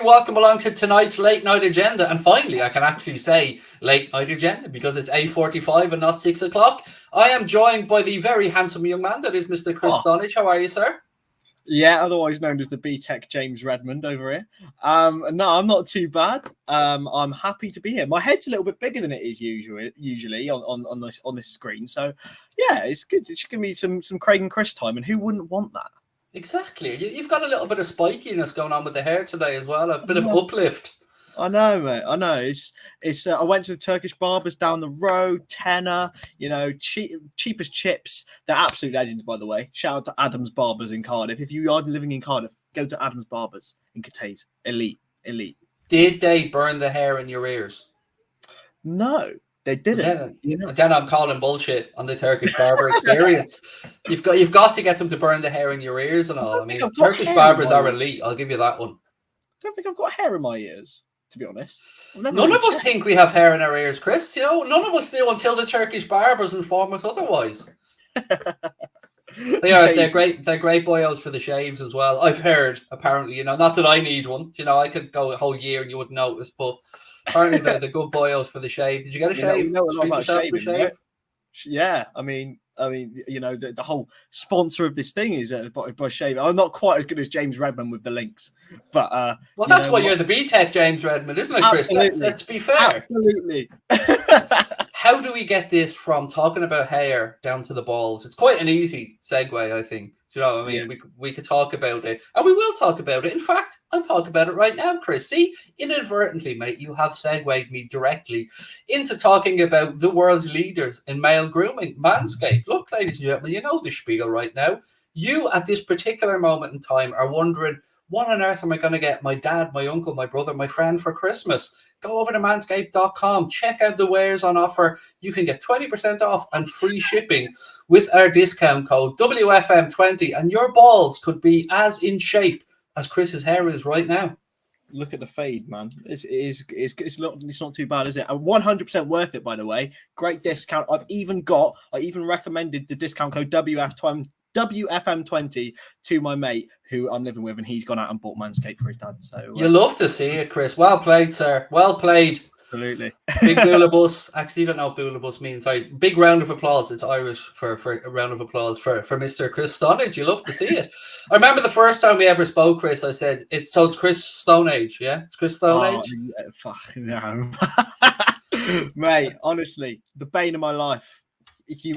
Welcome along to tonight's late night agenda. And finally, I can actually say late night agenda because it's 8:45 and not 6 o'clock. I am joined by the very handsome young man that is Mr. Chris Stonage. How are you, sir? Yeah, otherwise known as the B-Tech James Redmond over here. No, I'm not too bad. I'm happy to be here. My head's a little bit bigger than it is usually on this screen. So yeah, it's good. It should give me some Craig and Chris time, and who wouldn't want that? Exactly. You've got a little bit of spikiness going on with the hair today as well. A bit of uplift. I know, mate. I know. It's. I went to the Turkish barbers down the road. Tenner, cheapest chips. They're absolute legends, by the way. Shout out to Adam's Barbers in Cardiff. If you are living in Cardiff, go to Adam's Barbers in Cathays. Elite. Did they burn the hair in your ears? No, they didn't. Then I'm calling bullshit on the Turkish barber experience. You've got to get them to burn the hair in your ears and all. I mean, Turkish barbers are elite. I'll give you that one. I don't think I've got hair in my ears, to be honest. None of us think we have hair in our ears, Chris. None of us do until the Turkish barbers inform us otherwise. They're great. They're great boyos for the shaves as well. I've heard, apparently, not that I need one. I could go a whole year and you wouldn't notice, but apparently they're the good boyos for the shave. Did you get a shave? We know a lot about shaving, right? Yeah, I mean, the whole sponsor of this thing is by shaving. I'm not quite as good as James Redmond with the links, but well, that's why you're the B-Tech James Redmond, isn't it, Chris? Let's be fair. Absolutely. How do we get this from talking about hair down to the balls? It's quite an easy segue, I think. Do you know what I mean? Yeah. We could talk about it, and we will talk about it. In fact, I'll talk about it right now, Chris. See, inadvertently, mate, you have segued me directly into talking about the world's leaders in male grooming, Manscaped. Look, ladies and gentlemen, you know the spiel right now. You, at this particular moment in time, are wondering, what on earth am I going to get my dad, my uncle, my brother, my friend for Christmas? Go over to manscaped.com. Check out the wares on offer. You can get 20% off and free shipping with our discount code WFM20, and your balls could be as in shape as Chris's hair is right now. Look at the fade, man. It's not too bad, is it? 100% worth it, by the way. Great discount. I even recommended the discount code WFM20 to my mate who I'm living with, and he's gone out and bought Manscaped for his dad. So you love to see it, Chris. Well played, sir. Well played. Absolutely. Big boolabus. Actually, you don't know what boolabus means. Sorry. Big round of applause. It's Irish for a round of applause for Mr. Chris Stonage. You love to see it. I remember the first time we ever spoke, Chris, I said, it's Chris Stonage, yeah? It's Chris Stonage? Oh, yeah, fuck no. Mate, honestly, the bane of my life.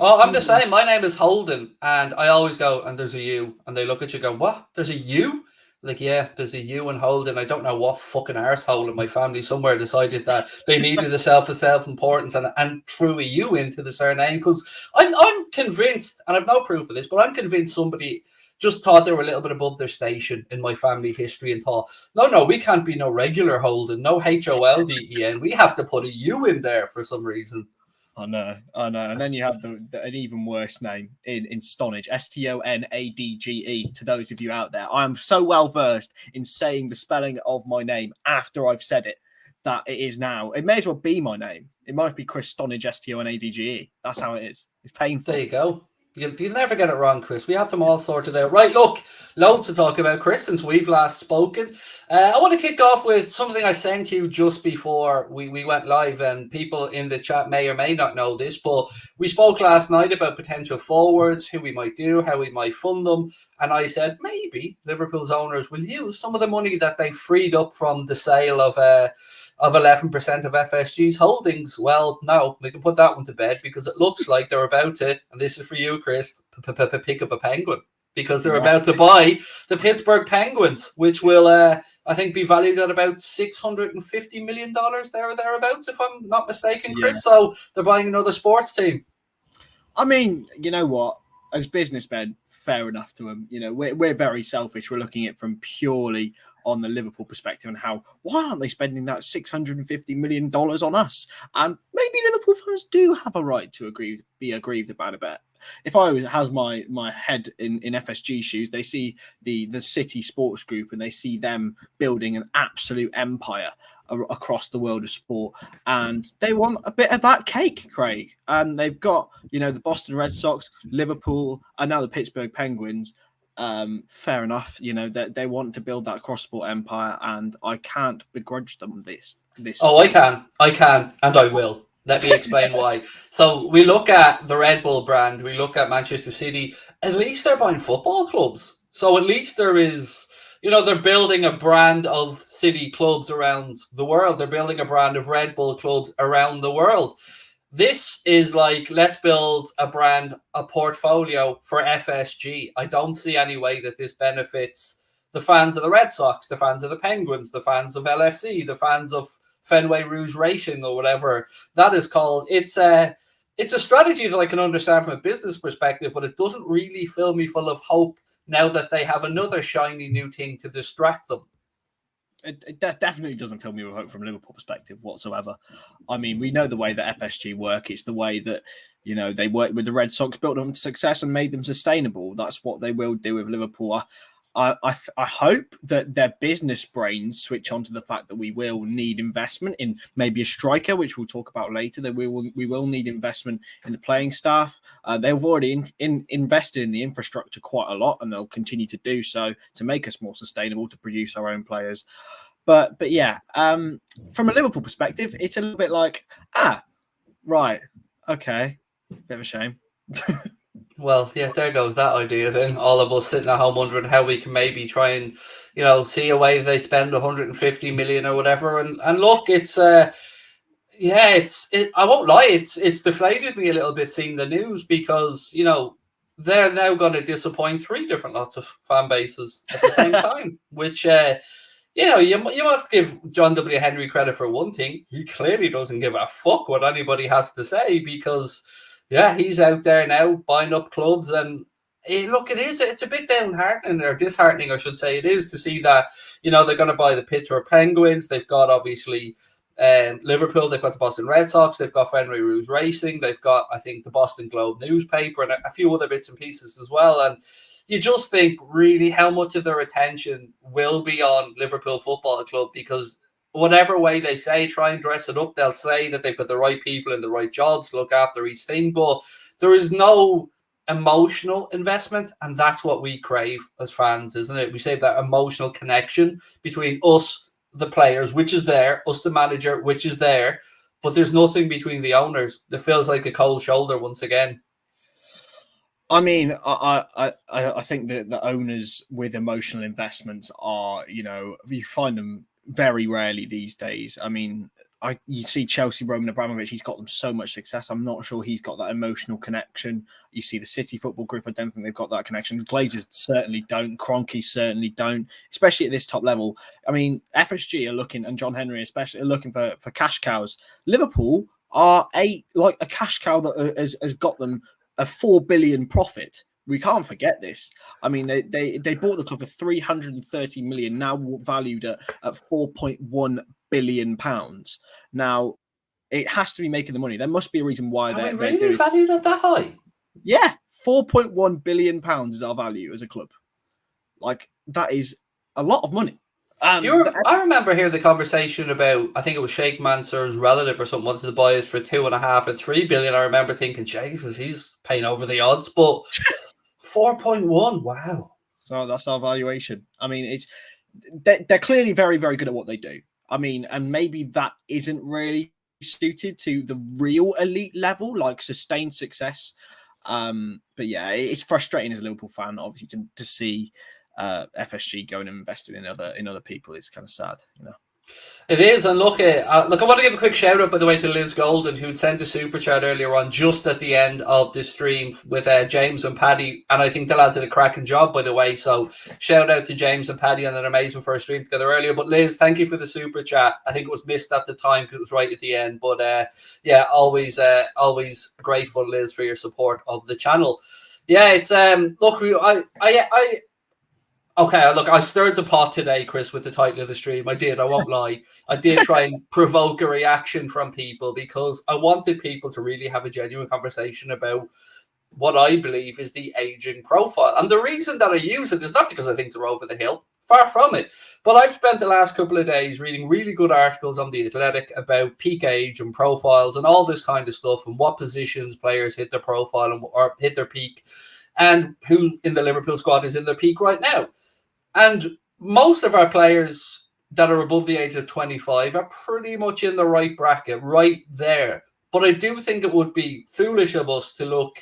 I'm the same. My name is Holden, and I always go, and there's a U, and they look at you and go, what? There's a U? Like, yeah, there's a U in Holden. I don't know what fucking arsehole in my family somewhere decided that they needed a self-importance and threw a U into the surname, because I'm convinced, and I've no proof of this, but I'm convinced somebody just thought they were a little bit above their station in my family history and thought, no, we can't be no regular Holden, no Holden. We have to put a U in there for some reason. I know. And then you have an even worse name in Stonage, Stonadge, to those of you out there. I am so well versed in saying the spelling of my name after I've said it that it is now. It may as well be my name. It might be Chris Stonage, Stonadge. That's how it is. It's painful. There you go. You'll never get it wrong, Chris. We have them all sorted out. Right, look, loads to talk about, Chris, since we've last spoken. I want to kick off with something I sent you just before we went live, and people in the chat may or may not know this, but we spoke last night about potential forwards, who we might do, how we might fund them, and I said maybe Liverpool's owners will use some of the money that they freed up from the sale of 11% of FSG's holdings. Well, no, we can put that one to bed, because it looks like they're about to, and this is for you, Chris, pick up a penguin, because they're about to buy the Pittsburgh Penguins, which will, I think, be valued at about $650 million there or thereabouts, if I'm not mistaken, Chris. Yeah. So they're buying another sports team. I mean, you know what? As businessmen, fair enough to them. We're very selfish. We're looking at it from purely on the Liverpool perspective, and why aren't they spending that $650 million on us? And maybe Liverpool fans do have a right to be aggrieved about a bet. If I has my head in FSG shoes, they see the City Sports Group and they see them building an absolute empire across the world of sport, and they want a bit of that cake, Craig. And they've got, the Boston Red Sox, Liverpool, and now the Pittsburgh Penguins. fair enough. You know, they want to build that cross-sport empire, and I can't begrudge them this. Oh, I can, and I will. Let me explain why. So we look at the Red Bull brand, we look at Manchester City. At least they're buying football clubs. So at least there is, they're building a brand of City clubs around the world. They're building a brand of Red Bull clubs around the world. This is like, let's build a brand, a portfolio for FSG. I don't see any way that this benefits the fans of the Red Sox, the fans of the Penguins, the fans of LFC, the fans of Fenway Rouge Racing or whatever that is called. It's a strategy that I can understand from a business perspective, but it doesn't really fill me full of hope now that they have another shiny new thing to distract them. It definitely doesn't fill me with hope from a Liverpool perspective whatsoever. I mean, we know the way that FSG work. It's the way that, they worked with the Red Sox, built them to success and made them sustainable. That's what they will do with Liverpool. I hope that their business brains switch on to the fact that we will need investment in maybe a striker, which we'll talk about later. That we will need investment in the playing staff. They've already invested in the infrastructure quite a lot, and they'll continue to do so to make us more sustainable, to produce our own players. But yeah, from a Liverpool perspective, it's a little bit like, right, okay, bit of a shame. Well, yeah, there goes that idea then. All of us sitting at home wondering how we can maybe try and, see a way they spend 150 million or whatever. And look, it's I won't lie, it's deflated me a little bit seeing the news because, they're now going to disappoint 3 different lots of fan bases at the same time, which, you have to give John W. Henry credit for one thing. He clearly doesn't give a fuck what anybody has to say because, yeah, he's out there now buying up clubs. And it's a bit disheartening, I should say. It is to see that, they're going to buy the Pittsburgh Penguins. They've got, obviously, Liverpool. They've got the Boston Red Sox. They've got Fenway Rouge Racing. They've got, I think, the Boston Globe newspaper and a few other bits and pieces as well. And you just think, really, how much of their attention will be on Liverpool Football Club? Because whatever way they say, try and dress it up, they'll say that they've got the right people in the right jobs to look after each thing. But there is no emotional investment, and that's what we crave as fans, isn't it? We say that emotional connection between us, the players, which is there, us, the manager, which is there, but there's nothing between the owners. It feels like a cold shoulder once again. I mean, I think that the owners with emotional investments are, you find them very rarely these days. I mean, you see Chelsea, Roman Abramovich, he's got them so much success. I'm not sure he's got that emotional connection. You see the City Football Group, I don't think they've got that connection. The Glazers certainly don't. Kroenke certainly don't, especially at this top level. I mean, FSG are looking, and John Henry especially, are looking for cash cows. Liverpool are a cash cow that has got them a 4 billion profit. We can't forget this. I mean, they bought the club for 330 million, now valued at 4.1 billion pounds. Now, it has to be making the money. There must be a reason why they're really valued at that high. Yeah, 4.1 billion pounds is our value as a club. Like, that is a lot of money. I remember hearing the conversation about, I think it was Sheikh Mansour's relative or something wanted to buy us for 2.5 and 3 billion. I remember thinking, Jesus, he's paying over the odds, but 4.1, wow. So that's our valuation. I mean, they're clearly very, very good at what they do. I mean, and maybe that isn't really suited to the real elite level, like sustained success. But yeah, it's frustrating as a Liverpool fan, obviously, to see FSG going and investing in other people. Is kind of sad, It is, and look, I want to give a quick shout out, by the way, to Liz Golden, who'd sent a super chat earlier on, just at the end of the stream with James and Paddy, and I think the lads did a cracking job, by the way. So shout out to James and Paddy on an amazing first stream together earlier. But Liz, thank you for the super chat. I think it was missed at the time because it was right at the end. But yeah, always grateful, Liz, for your support of the channel. Yeah, it's Okay, look, I stirred the pot today, Chris, with the title of the stream. I did, I won't lie. I did try and provoke a reaction from people because I wanted people to really have a genuine conversation about what I believe is the aging profile. And the reason that I use it is not because I think they're over the hill, far from it. But I've spent the last couple of days reading really good articles on The Athletic about peak age and profiles and all this kind of stuff and what positions players hit their profile or hit their peak. and who in the Liverpool squad is in their peak right now. And most of our players that are above the age of 25 are pretty much in the right bracket, right there. But I do think it would be foolish of us to look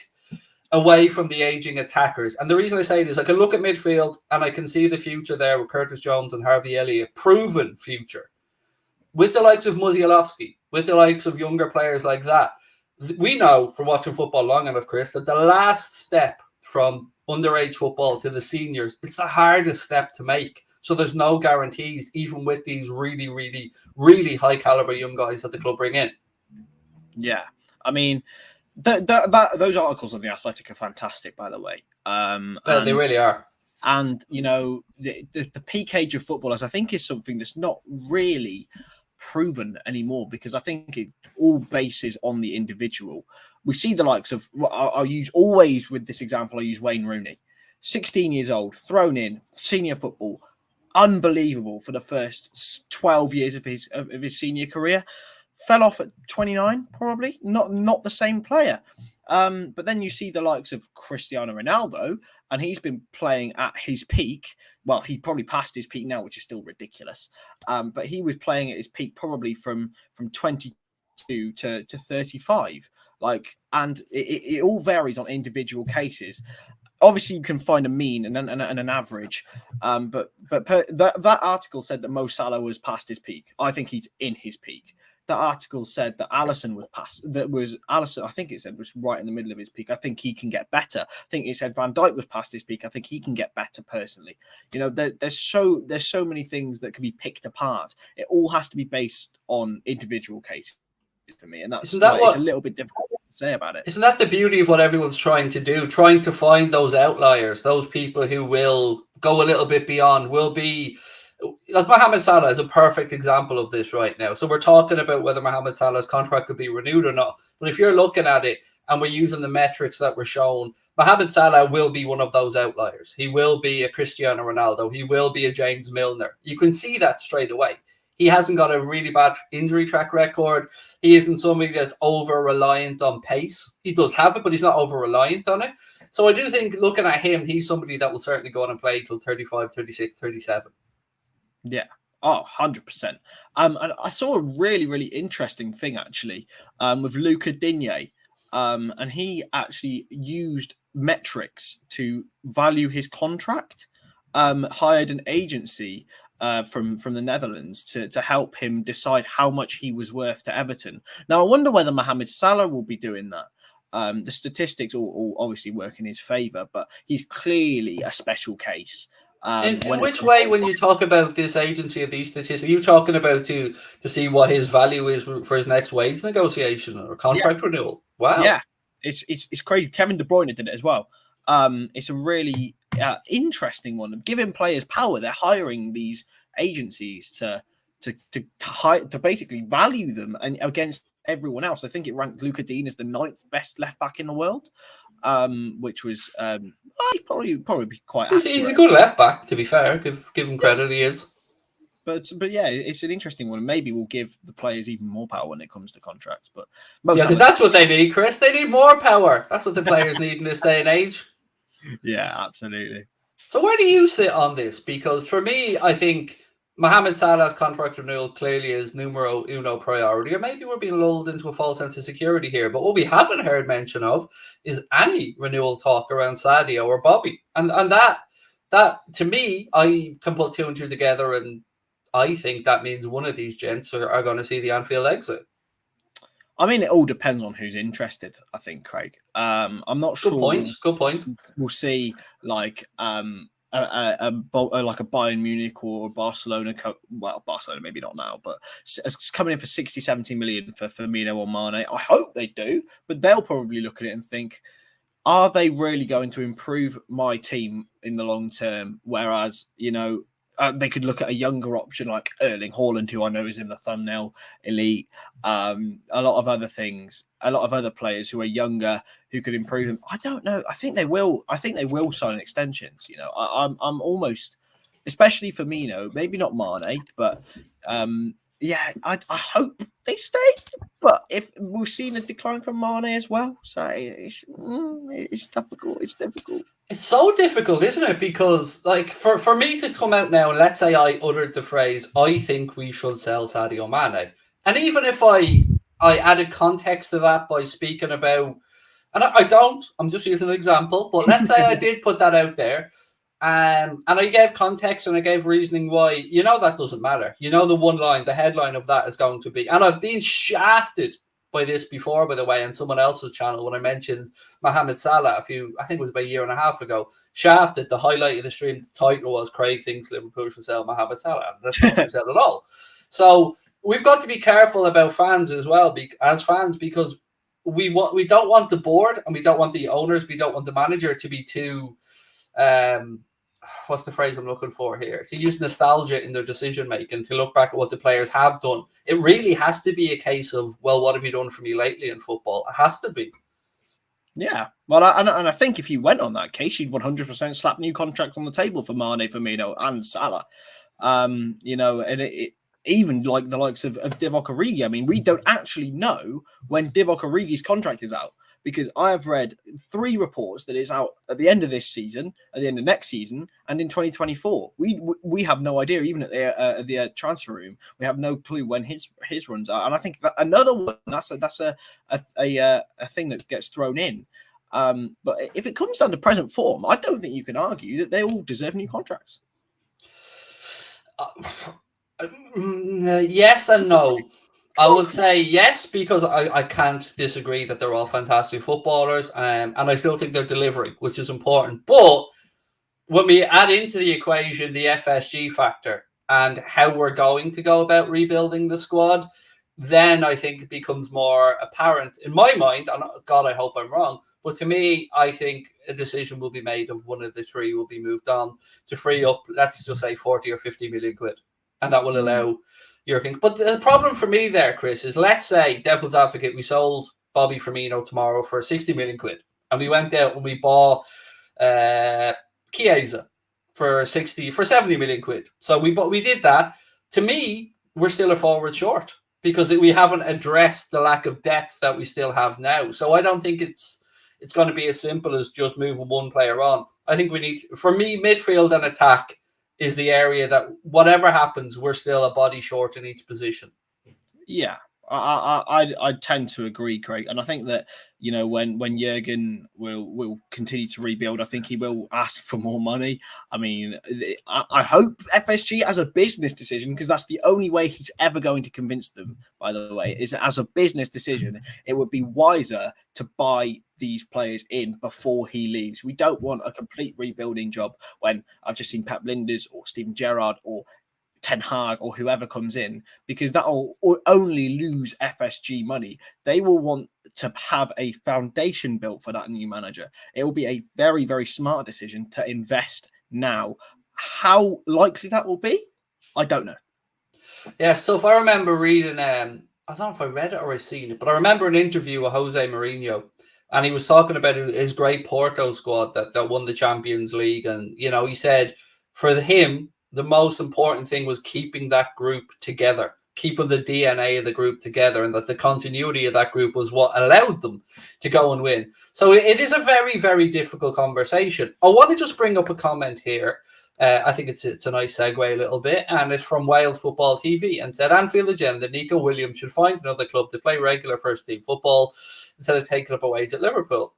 away from the aging attackers. And the reason I say this, I can look at midfield and I can see the future there with Curtis Jones and Harvey Elliott, proven future. With the likes of Musialowski, with the likes of younger players like that, we know from watching football long enough, Chris, that the last step from underage football to the seniors, it's the hardest step to make. So there's no guarantees, even with these really, really, really high caliber young guys that the club bring in. Yeah, I mean, those articles on The Athletic are fantastic, by the way. They really are. And, you know, the peak age of footballers, I think, is something that's not really proven anymore, because I think it all bases on the individual. We see the likes of, I'll use always with this example, I use Wayne Rooney, 16 years old, thrown in, senior football, unbelievable for the first 12 years of his senior career. Fell off at 29, probably not the same player. But then you see the likes of Cristiano Ronaldo, and he's been playing at his peak. Well, he probably passed his peak now, which is still ridiculous. But he was playing at his peak probably from 22 to 35. And it all varies on individual cases. Obviously, you can find a mean and an average, but that article said that Mo Salah was past his peak. I think he's in his peak. The article said that Alisson was past. Alisson, I think it said, was right in the middle of his peak. I think he can get better. I think it said Van Dijk was past his peak. I think he can get better personally. You know, there's so many things that can be picked apart. It all has to be based on individual cases for me, and it's a little bit difficult to say about it. Isn't that the beauty of what everyone's trying to do? Trying to find those outliers, those people who will go a little bit beyond, will be. Like Mohamed Salah is a perfect example of this right now. So we're talking about whether Mohamed Salah's contract could be renewed or not. But if you're looking at it and we're using the metrics that were shown, Mohamed Salah will be one of those outliers. He will be a Cristiano Ronaldo. He will be a James Milner. You can see that straight away. He hasn't got a really bad injury track record. He isn't somebody that's over-reliant on pace. He does have it, but he's not over-reliant on it. So I do think looking at him, he's somebody that will certainly go on and play till 35, 36, 37. Yeah. Oh, 100%. And I saw a really, really interesting thing, actually, with Luca Digne. And he actually used metrics to value his contract, hired an agency from the Netherlands to help him decide how much he was worth to Everton. Now, I wonder whether Mohamed Salah will be doing that. The statistics all obviously work in his favour, but he's clearly a special case. In which way, when you talk about this agency of these statistics, are you talking about to see what his value is for his next wage negotiation or contract renewal? Wow. Yeah, it's crazy. Kevin De Bruyne did it as well. It's a really interesting one. Giving players power. They're hiring these agencies to basically value them and against everyone else. I think it ranked Luca Digne as the 9th best left back in the world. Which was he's probably be quite. He's a good left back, to be fair. Give him credit, he is. But yeah, it's an interesting one. Maybe we'll give the players even more power when it comes to contracts. But yeah, because that's what they need, Chris. They need more power. That's what the players need in this day and age. Yeah, absolutely. So where do you sit on this? Because for me, I think Mohamed Salah's contract renewal clearly is numero uno priority, or maybe we're being lulled into a false sense of security here. But what we haven't heard mention of is any renewal talk around Sadio or Bobby. And that to me, I can put 2 and 2 together, and I think that means one of these gents are going to see the Anfield exit. I mean, it all depends on who's interested, I think, Craig. I'm not sure. Good point. We'll see, like like a Bayern Munich or Barcelona. Well, Barcelona maybe not now, but it's coming in for 60, 70 million for Firmino or Mane. I hope they do, but they'll probably look at it and think, are they really going to improve my team in the long term? Whereas, you know, they could look at a younger option like Erling Haaland, who I know is in the thumbnail elite. A lot of other things, a lot of other players who are younger who could improve them. I don't know. I think they will. I think they will sign extensions. You know, I'm almost, especially Firmino, maybe not Mane, but yeah, I hope they stay. But if we've seen a decline from Mane as well, so it's difficult. It's difficult. It's so difficult, isn't it? Because, like, for me to come out now and let's say I uttered the phrase, I think we should sell Sadio Mane. And even if I added context to that by speaking about, and I don't, I'm just using an example, but let's say I did put that out there, and I gave context and I gave reasoning why, that doesn't matter. The one line, the headline of that is going to be, and I've been shafted by this before, by the way, on someone else's channel when I mentioned Mohamed Salah I think it was about a year and a half ago. Shafted, the highlight of the stream, the title was Craig thinks Liverpool should sell Mohamed Salah. That's not what we said at all. So we've got to be careful about fans as well, as fans, because we don't want the board and we don't want the owners, we don't want the manager to be too what's the phrase I'm looking for here? To use nostalgia in their decision making, to look back at what the players have done. It really has to be a case of, well, what have you done for me lately in football? It has to be. Yeah, well, and I think if you went on that case, you'd 100% slap new contracts on the table for Mane, Firmino, and Salah. And even like the likes of Divock Origi. I mean, we don't actually know when Divock Origi's contract is out, because I have read 3 reports that it's out at the end of this season, at the end of next season, and in 2024. We have no idea, even at the transfer room. We have no clue when his runs out. And I think that another one, that's a thing that gets thrown in. But if it comes down to present form, I don't think you can argue that they all deserve new contracts. Yes and no. I would say yes, because I can't disagree that they're all fantastic footballers, and I still think they're delivering, which is important. But when we add into the equation the FSG factor and how we're going to go about rebuilding the squad, then I think it becomes more apparent in my mind, and God, I hope I'm wrong, but to me, I think a decision will be made of one of the 3 will be moved on to free up, let's just say 40 or 50 million quid. And that will allow Jurgen. But the problem for me there, Chris, is let's say, devil's advocate, we sold Bobby Firmino tomorrow for 60 million quid. And we went out and we bought Chiesa for 70 million quid. So we did that. To me, we're still a forward short because we haven't addressed the lack of depth that we still have now. So I don't think it's going to be as simple as just moving one player on. I think we need, for me, midfield and attack is the area that whatever happens, we're still a body short in each position. Yeah, I tend to agree, Craig, and I think that when Jurgen will continue to rebuild, I think he will ask for more money. I mean, I hope FSG as a business decision, because that's the only way he's ever going to convince them. By the way, is as a business decision, it would be wiser to buy these players in before he leaves. We don't want a complete rebuilding job when I've just seen Pep Linders or Steven Gerrard or Ten Hag or whoever comes in, because that'll only lose FSG money. They will want to have a foundation built for that new manager. It will be a very, very smart decision to invest now. How likely that will be, I don't know. Yeah, so if I remember reading, I don't know if I read it or I seen it, but I remember an interview with Jose Mourinho, and he was talking about his great Porto squad that won the Champions League. And, he said for him, the most important thing was keeping that group together, keeping the DNA of the group together, and that the continuity of that group was what allowed them to go and win. So it is a very, very difficult conversation. I want to just bring up a comment here. I think it's a nice segue a little bit, and it's from Wales Football TV, and said Anfield legend Neco Williams should find another club to play regular first team football instead of taking up a wage at Liverpool.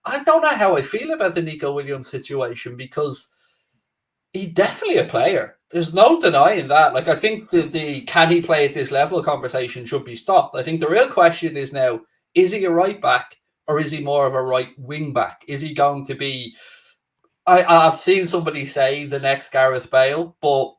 I don't know how I feel about the Neco Williams situation, because he's definitely a player. There's no denying that. Like, I think the can he play at this level conversation should be stopped. I think the real question is now, is he a right back or is he more of a right wing back? Is he going to be... I've seen somebody say the next Gareth Bale, but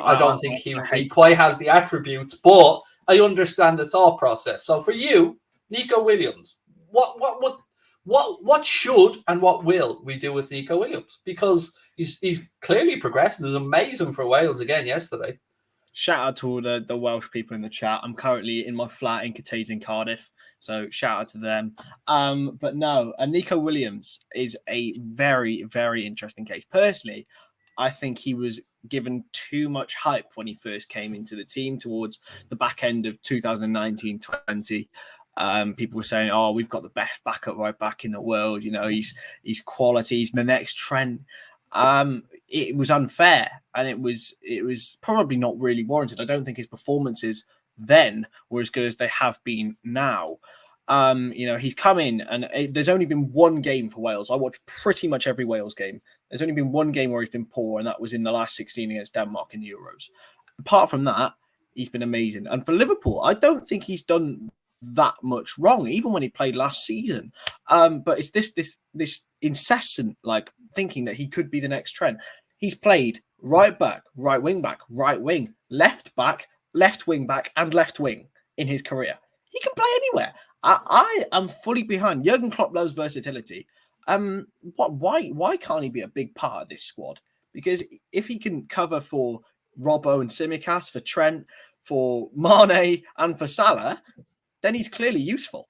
I don't think he quite has the attributes, but I understand the thought process. So for you, Neco Williams, what should and what will we do with Neco Williams? Because he's clearly progressing. It was amazing for Wales again yesterday. Shout out to all the Welsh people in the chat. I'm currently in my flat in Cathays in Cardiff, so shout out to them. But no, Neco Williams is a very, very interesting case. Personally, I think he was given too much hype when he first came into the team towards the back end of 2019-20. People were saying, "Oh, we've got the best backup right back in the world. You know, he's quality. He's the next Trent." It was unfair, and it was probably not really warranted. I don't think his performances then were as good as they have been now. You know, he's come in, and there's only been one game for Wales. I watched pretty much every Wales game. There's only been one game where he's been poor, and that was in the last 16 against Denmark in the Euros. Apart from that, he's been amazing. And for Liverpool, I don't think he's done that much wrong, even when he played last season. But it's this incessant like thinking that he could be the next Trent. He's played right back, right wing back, right wing, left back, left wing back, and left wing in his career. He can play anywhere. I am fully behind. Jurgen Klopp loves versatility. Why can't he be a big part of this squad? Because if he can cover for Robbo and Tsimikas, for Trent, for Mane, and for Salah, then he's clearly useful.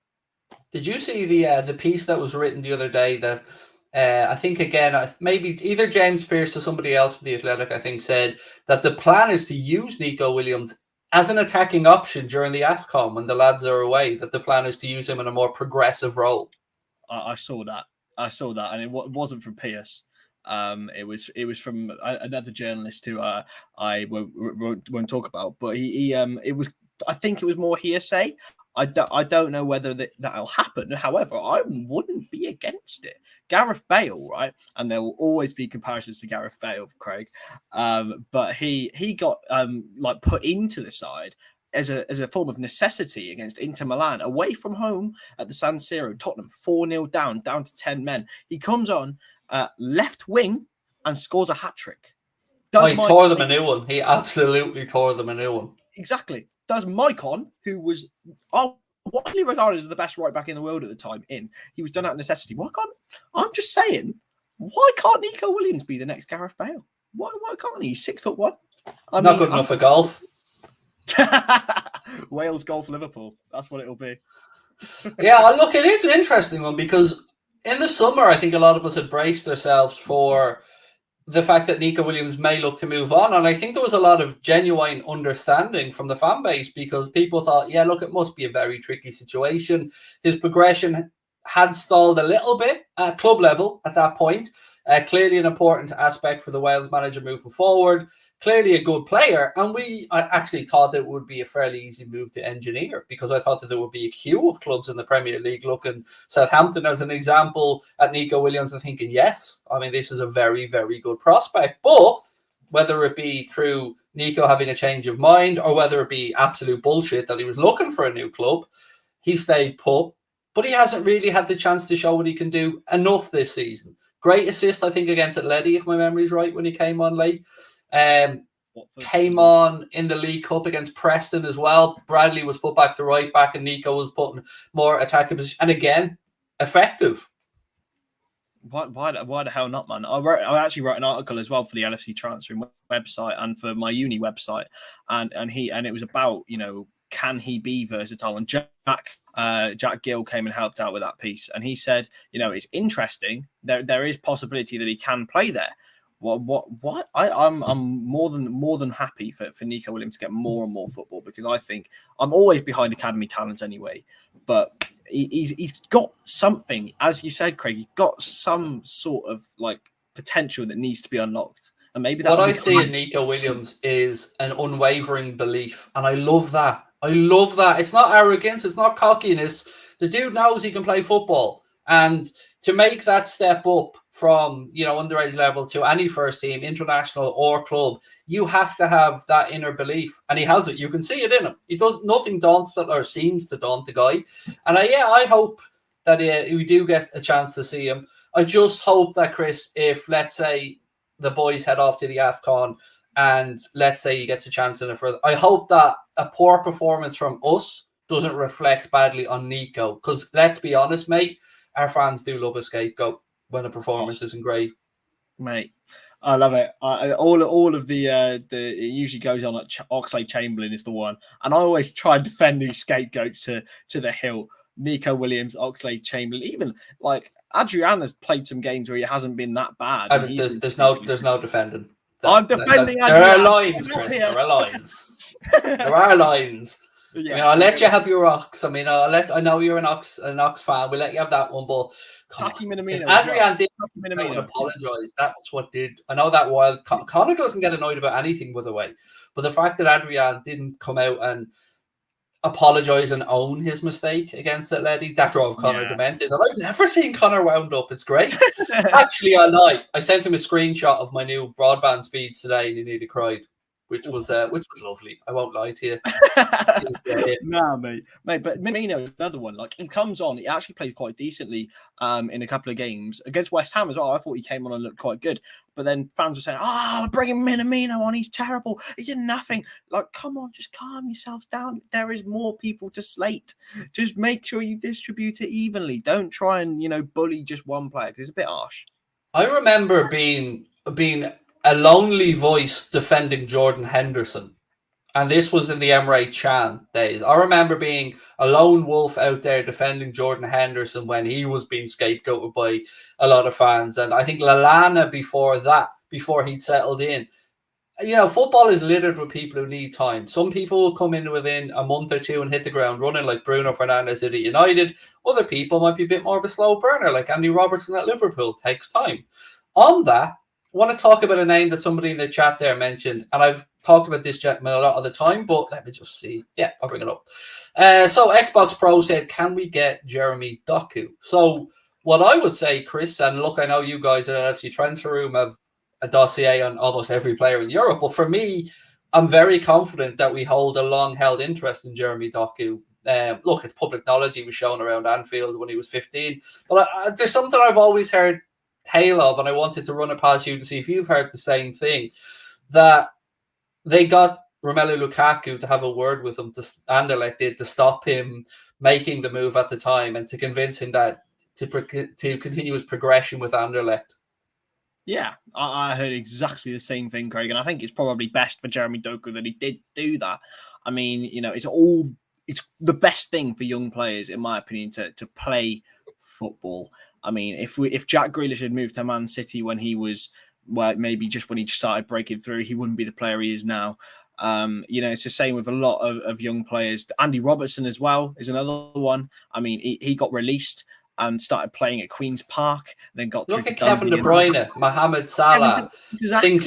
Did you see the piece that was written the other day that I think, again, maybe either James Pearce or somebody else from The Athletic, I think, said that the plan is to use Neco Williams as an attacking option during the AFCON when the lads are away, that the plan is to use him in a more progressive role. I saw that, and it wasn't from Pearce. It was from another journalist who I won't talk about, but it was, I think it was more hearsay. I don't know whether that'll happen. However, I wouldn't be against it. Gareth Bale, right? And there will always be comparisons to Gareth Bale, Craig. But he got like put into the side as a form of necessity against Inter Milan, away from home at the San Siro. Tottenham 4-0 down to 10 men. He comes on left wing and scores a hat-trick. He tore them a new one. He absolutely tore them a new one. Exactly. Does Maicon, who was widely regarded as the best right back in the world at the time, he was done out of necessity. I'm just saying, why can't Neco Williams be the next Gareth Bale? Why can't he? He's 6'1". Not good enough for golf. Wales golf Liverpool. That's what it'll be. Yeah, look, it is an interesting one because in the summer, I think a lot of us had braced ourselves for the fact that Neco Williams may look to move on. And I think there was a lot of genuine understanding from the fan base because people thought, yeah, look, it must be a very tricky situation. His progression had stalled a little bit at club level at that point. Clearly an important aspect for the Wales manager moving forward. Clearly a good player. And I actually thought that it would be a fairly easy move to engineer because I thought that there would be a queue of clubs in the Premier League looking Southampton as an example at Neco Williams and thinking, yes, I mean, this is a very, very good prospect. But whether it be through Neco having a change of mind or whether it be absolute bullshit that he was looking for a new club, he stayed put. But he hasn't really had the chance to show what he can do enough this season. Great assist, I think, against Atleti, if my memory's right, when he came on late. Came on in the League Cup against Preston as well. Bradley was put back to right back and Neco was putting more attacking position. And again, effective. Why the hell not, man? I actually wrote an article as well for the LFC transferring website and for my uni website. And it was about, you know, can he be versatile? And Jack Gill came and helped out with that piece. And he said, you know, it's interesting. There is possibility that he can play there. What? I'm more than happy for Neco Williams to get more and more football because I think I'm always behind academy talent anyway. But he's got something, as you said, Craig. He's got some sort of like potential that needs to be unlocked. And maybe what I see in Neco Williams is an unwavering belief, and I love that. It's not arrogance. It's not cockiness. The dude knows he can play football. And to make that step up from, you know, underage level to any first team, international or club, you have to have that inner belief. And he has it. You can see it in him. He does nothing daunts that or seems to daunt the guy. And I hope that we do get a chance to see him. I just hope that, Chris, if, let's say, the boys head off to the AFCON and let's say he gets a chance in it further, I hope that a poor performance from us doesn't reflect badly on Neco. Because let's be honest, mate, our fans do love a scapegoat when a performance isn't great. Mate, I love it. All of the it usually goes on at Oxlade-Chamberlain is the one. And I always try and defend these scapegoats to the hilt. Neco Williams, Oxlade, Chamberlain, even like Adrian has played some games where he hasn't been that bad. And There's no defending. I'm defending There are Adrian. lines, Chris. There are lines. There are lines. Yeah, I mean, I'll let you have your Ox. I mean, I know you're an Ox fan. We'll let you have that one. But Taki Minamino. Adrian did apologise. That's what did. I know that while Connor doesn't get annoyed about anything, by the way, but the fact that Adrian didn't come out and apologise and own his mistake against Atleti, that drove Connor demented. And I've never seen Connor wound up. It's great. Actually, I lied. I sent him a screenshot of my new broadband speeds today, and he nearly cried. Which was lovely. I won't lie to you. Nah, mate. But Minamino, another one. Like, he comes on. He actually played quite decently in a couple of games against West Ham as well. I thought he came on and looked quite good. But then fans were saying, "Oh, we're bringing Minamino on. He's terrible. He did nothing." Like, come on, just calm yourselves down. There is more people to slate. Just make sure you distribute it evenly. Don't try and bully just one player because it's a bit harsh. I remember being a lonely voice defending Jordan Henderson. And this was in the Emre Can days. I remember being a lone wolf out there defending Jordan Henderson when he was being scapegoated by a lot of fans. And I think Lallana before he'd settled in. Football is littered with people who need time. Some people will come in within a month or two and hit the ground running, like Bruno Fernandes did at United. Other people might be a bit more of a slow burner, like Andy Robertson at Liverpool. Takes time. On that, I want to talk about a name that somebody in the chat there mentioned, and I've talked about this gentleman a lot of the time, but let me just see. Yeah, I'll bring it up. So Xbox Pro said, can we get Jeremy Doku? So what I would say, Chris, and look, I know you guys at LFC Transfer Room have a dossier on almost every player in Europe, but for me, I'm very confident that we hold a long-held interest in Jeremy Doku. Look, it's public knowledge. He was shown around Anfield when he was 15. But there's something I've always heard tale of, and I wanted to run it past you to see if you've heard the same thing, that they got Romelu Lukaku to have a word with him, Anderlecht did, to stop him making the move at the time and to convince him that to continue his progression with Anderlecht. Yeah, I heard exactly the same thing, Craig, and I think it's probably best for Jeremy Doku that he did do that. I mean, it's the best thing for young players, in my opinion, to play football. I mean, if Jack Grealish had moved to Man City when he was, well, maybe just when he started breaking through, he wouldn't be the player he is now. It's the same with a lot of young players. Andy Robertson as well is another one. I mean, he got released and started playing at Queen's Park, then got look at Kevin De Bruyne, Mohamed Salah, exactly.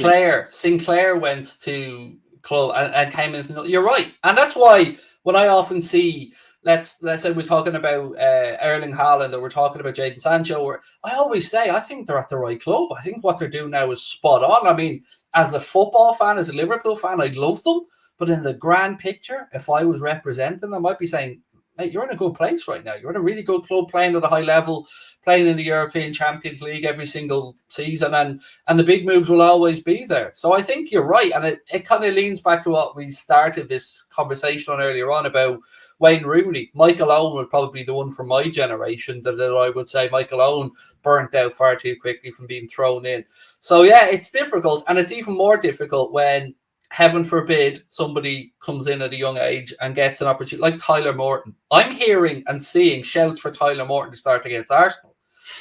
Sinclair went to club and came in. You're right, and that's why when I often see, let's say we're talking about Erling Haaland or we're talking about Jadon Sancho, I always say I think they're at the right club. I think what they're doing now is spot on. I mean, as a football fan, as a Liverpool fan, I love them, but in the grand picture, if I was representing them, I'd be saying, mate, you're in a good place right now. You're in a really good club, playing at a high level, playing in the European Champions League every single season, and the big moves will always be there. So I think you're right, and it kind of leans back to what we started this conversation on earlier on about Wayne Rooney. Michael Owen would probably be the one from my generation that I would say Michael Owen burnt out far too quickly from being thrown in. So yeah, it's difficult, and it's even more difficult when, heaven forbid, somebody comes in at a young age and gets an opportunity like Tyler Morton. I'm hearing and seeing shouts for Tyler Morton to start against Arsenal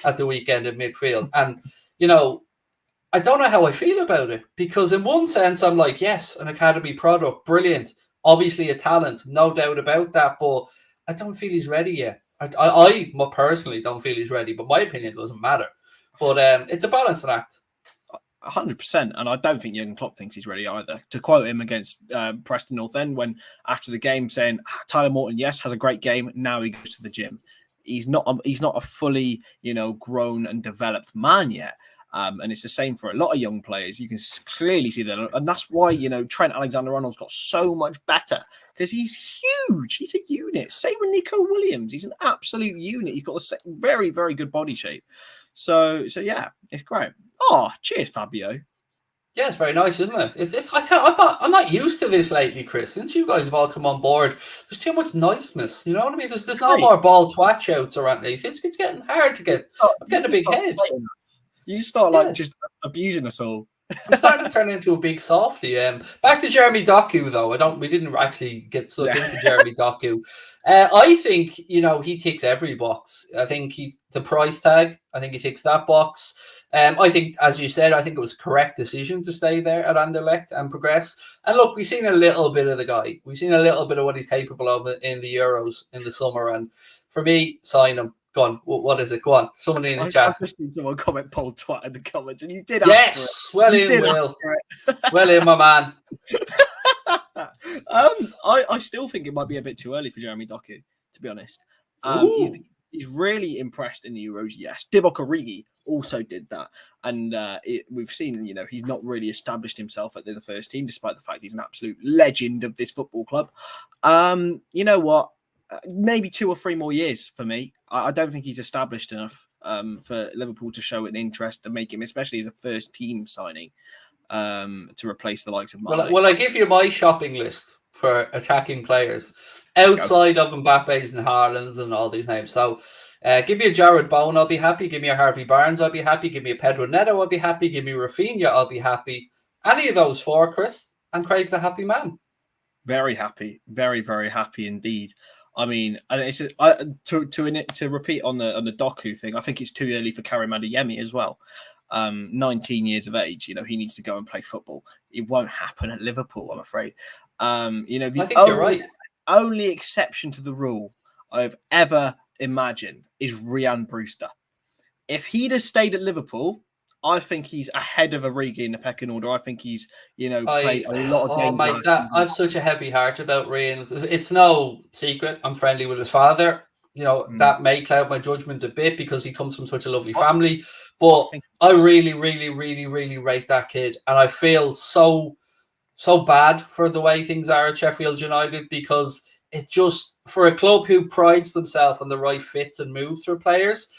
at the weekend in midfield. And, I don't know how I feel about it, because in one sense, I'm like, yes, an academy product, brilliant. Obviously a talent, no doubt about that, but I don't feel he's ready yet. I personally don't feel he's ready, but my opinion doesn't matter. But it's a balancing act. 100%, and I don't think Jurgen Klopp thinks he's ready either. To quote him against Preston North End, when after the game saying Tyler Morton, yes, has a great game, now he goes to the gym. He's not a fully grown and developed man yet, and it's the same for a lot of young players. You can clearly see that, and that's why Trent Alexander-Arnold's got so much better, because he's huge. He's a unit. Same with Neco Williams. He's an absolute unit. He's got a very, very good body shape. So yeah, it's great. Oh, cheers, Fabio. Yeah, it's very nice, isn't it? I'm not used to this lately, Chris. Since you guys have all come on board, there's too much niceness. You know what I mean? There's no more ball twat shouts around anything. It's getting hard to get. I'm getting a big head. You start just abusing us all. I'm starting to turn into a big softie. Back to Jeremy Doku though. We didn't actually get stuck into Jeremy Doku. I think he ticks every box. I think the price tag. I think he ticks that box. I think, as you said, I think it was a correct decision to stay there at Anderlecht and progress. And look, we've seen a little bit of the guy. We've seen a little bit of what he's capable of in the Euros in the summer. And for me, sign him. Go on. What is it? Go on. Somebody in the chat. I just need someone comment Paul Twat in the comments, and you did. Yes. Well in, Will. Well in, my man. I still think it might be a bit too early for Jeremy Doku, to be honest. He's really impressed in the Euros. Yes, Divock Origi also did that, and we've seen he's not really established himself at the first team, despite the fact he's an absolute legend of this football club. You know what? Maybe 2 or 3 more years for me. I don't think he's established enough for Liverpool to show an interest to make him, especially as a first team signing, to replace the likes of Mane. Well, I give you my shopping list for attacking players outside of Mbappe's and Haaland's and all these names. So give me a Jared Bowen, I'll be happy. Give me a Harvey Barnes, I'll be happy. Give me a Pedro Neto, I'll be happy. Give me Rafinha, I'll be happy. Any of those 4, Chris, and Craig's a happy man. Very happy. Very, very happy indeed. I mean, it's to repeat on the Doku thing. I think it's too early for Karim Adeyemi as well. 19 years of age, he needs to go and play football. It won't happen at Liverpool, I'm afraid. I think you're right. Only exception to the rule I've ever imagined is Ryan Brewster. If he'd have stayed at Liverpool, I think he's ahead of Origi in the pecking order. I think he's, played a lot of games. Mate, I've such a heavy heart about Ryan. It's no secret I'm friendly with his father. That may cloud my judgment a bit because he comes from such a lovely family. But I really, really, really, really rate that kid. And I feel so bad for the way things are at Sheffield United, because it just, for a club who prides themselves on the right fits and moves for players,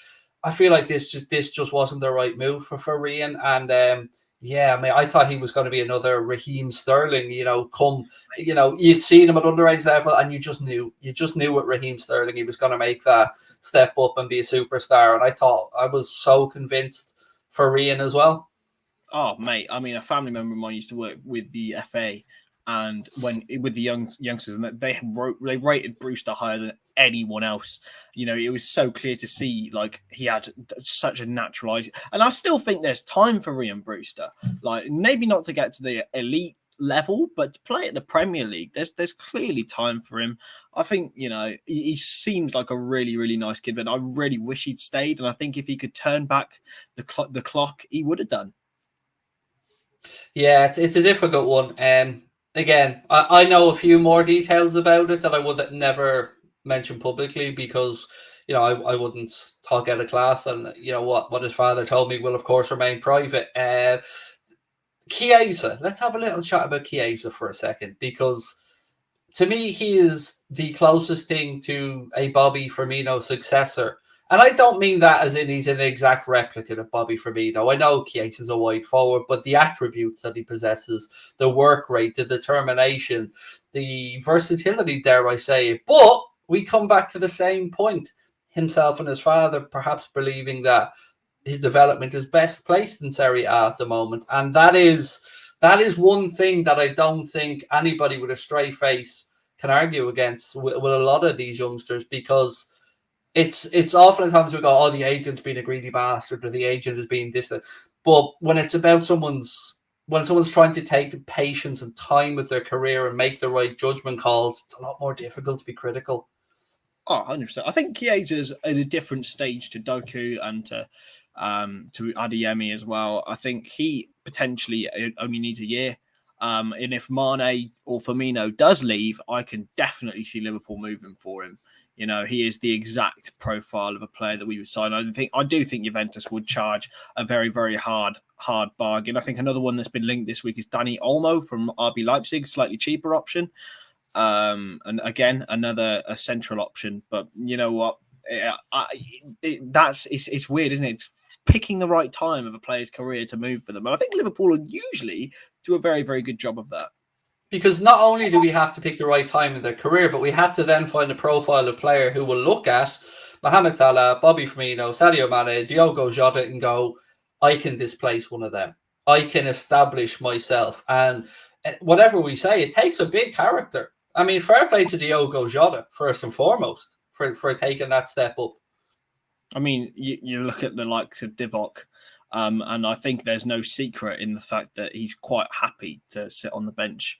I feel like this just wasn't the right move for Ryan. And I thought he was going to be another Raheem Sterling, you'd seen him at underage level and you just knew with Raheem Sterling he was going to make that step up and be a superstar. And I was so convinced for Ryan as well. Oh, mate, I mean, a family member of mine used to work with the FA, and with the youngsters, and they rated Brewster higher than anyone else. It was so clear to see, like, he had such a natural eye. And I still think there's time for Ryan Brewster. Like, maybe not to get to the elite level, but to play at the Premier League, there's clearly time for him. I think, he seems like a really, really nice kid, but I really wish he'd stayed. And I think if he could turn back the clock, he would have done. Yeah, it's a difficult one. Again, I know a few more details about it that I would never mention publicly because, I wouldn't talk out of class, and what his father told me will of course remain private. Chiesa, let's have a little chat about Chiesa for a second, because to me he is the closest thing to a Bobby Firmino successor. And I don't mean that as in he's an exact replicate of Bobby Firmino. I know Chiesa's a wide forward, but the attributes that he possesses, the work rate, the determination, the versatility, dare I say it. But we come back to the same point. Himself and his father perhaps believing that his development is best placed in Serie A at the moment. And that is one thing that I don't think anybody with a straight face can argue against with a lot of these youngsters, because it's often at times we go, oh, the agent's been a greedy bastard, or the agent is being this. But when it's about someone's trying to take the patience and time with their career and make the right judgment calls, it's a lot more difficult to be critical. Oh, 100%. I think Chiesa's at a different stage to Doku and to Adeyemi as well. I think he potentially only needs a year. And if Mane or Firmino does leave, I can definitely see Liverpool moving for him. He is the exact profile of a player that we would sign. I do think Juventus would charge a very, very hard bargain. I think another one that's been linked this week is Dani Olmo from RB Leipzig, slightly cheaper option. And again, a central option. But you know what? It's weird, isn't it? It's picking the right time of a player's career to move for them. And I think Liverpool usually do a very, very good job of that. Because not only do we have to pick the right time in their career, but we have to then find a profile of player who will look at Mohamed Salah, Bobby Firmino, Sadio Mane, Diogo Jota and go, I can displace one of them. I can establish myself. And whatever we say, it takes a big character. I mean, fair play to Diogo Jota, first and foremost, for taking that step up. I mean, you look at the likes of Divock, and I think there's no secret in the fact that he's quite happy to sit on the bench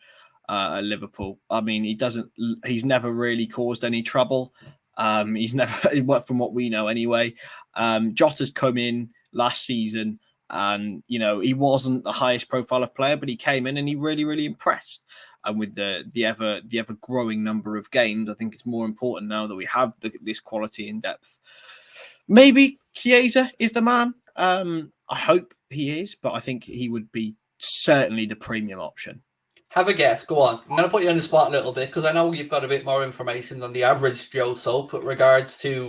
at Liverpool. I mean, he's never really caused any trouble. He's never, from what we know anyway. Jota's come in last season, and he wasn't the highest profile of player, but he came in and he really, really impressed. And with the ever growing number of games, I think it's more important now that we have this quality in depth. Maybe Chiesa is the man. I hope he is, but I think he would be certainly the premium option. Have a guess. Go on. I'm going to put you on the spot a little bit because I know you've got a bit more information than the average Joe Soap with regards to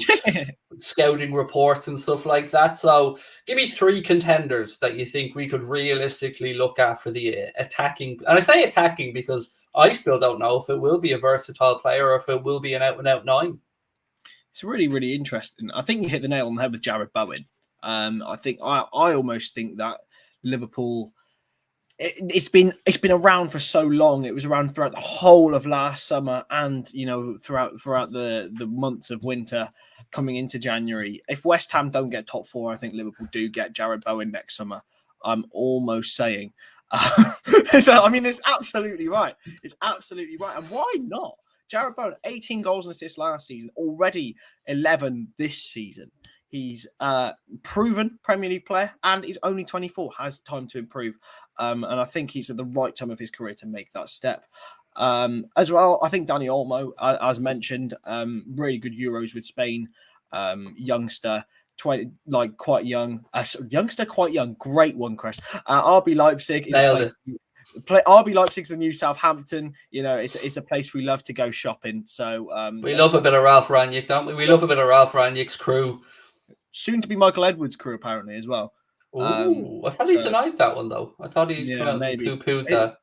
scouting reports and stuff like that. So give me 3 contenders that you think we could realistically look at for the attacking. And I say attacking because I still don't know if it will be a versatile player or if it will be an out-and-out 9. It's really, really interesting. I think you hit the nail on the head with Jared Bowen. I almost think that Liverpool... It's been around for so long. It was around throughout the whole of last summer, and throughout the months of winter coming into January. If West Ham don't get top 4, I think Liverpool do get Jared Bowen next summer. I'm almost saying. I mean, it's absolutely right. It's absolutely right. And why not? Jared Bowen, 18 goals and assists last season, already 11 this season. He's proven Premier League player, and he's only 24, has time to improve. And I think he's at the right time of his career to make that step. As well, I think Dani Olmo, as mentioned, really good Euros with Spain. Youngster, quite young. Youngster, quite young. Great one, Chris. RB Leipzig. RB Leipzig's the new Southampton. It's a place we love to go shopping. So we love a bit of Ralph Rangnick, don't we? We love a bit of Ralph Rangnick's crew. Soon to be Michael Edwards' crew, apparently, as well. I thought he denied that one, though. I thought he's come out and poo-pooed that.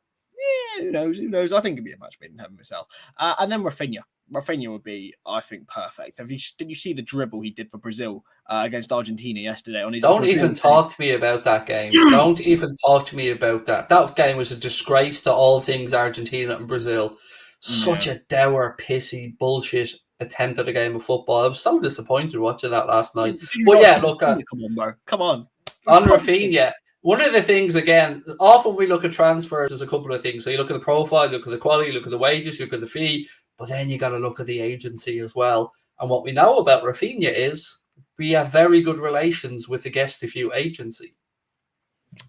Yeah, who knows? I think it'd be a match made in heaven myself. And then Rafinha. Rafinha would be, I think, perfect. Did you see the dribble he did for Brazil against Argentina yesterday? Don't even talk to me about that game. Don't even talk to me about that. That game was a disgrace to all things Argentina and Brazil. Such a dour, pissy, bullshit attempt at a game of football. I was so disappointed watching that last night. But yeah, look, come on, bro. Come on. On Rafinha, one of the things, again, often we look at transfers, there's a couple of things. So you look at the profile, you look at the quality, you look at the wages, you look at the fee, but then you got to look at the agency as well. And what we know about Rafinha is we have very good relations with the Gestifew agency.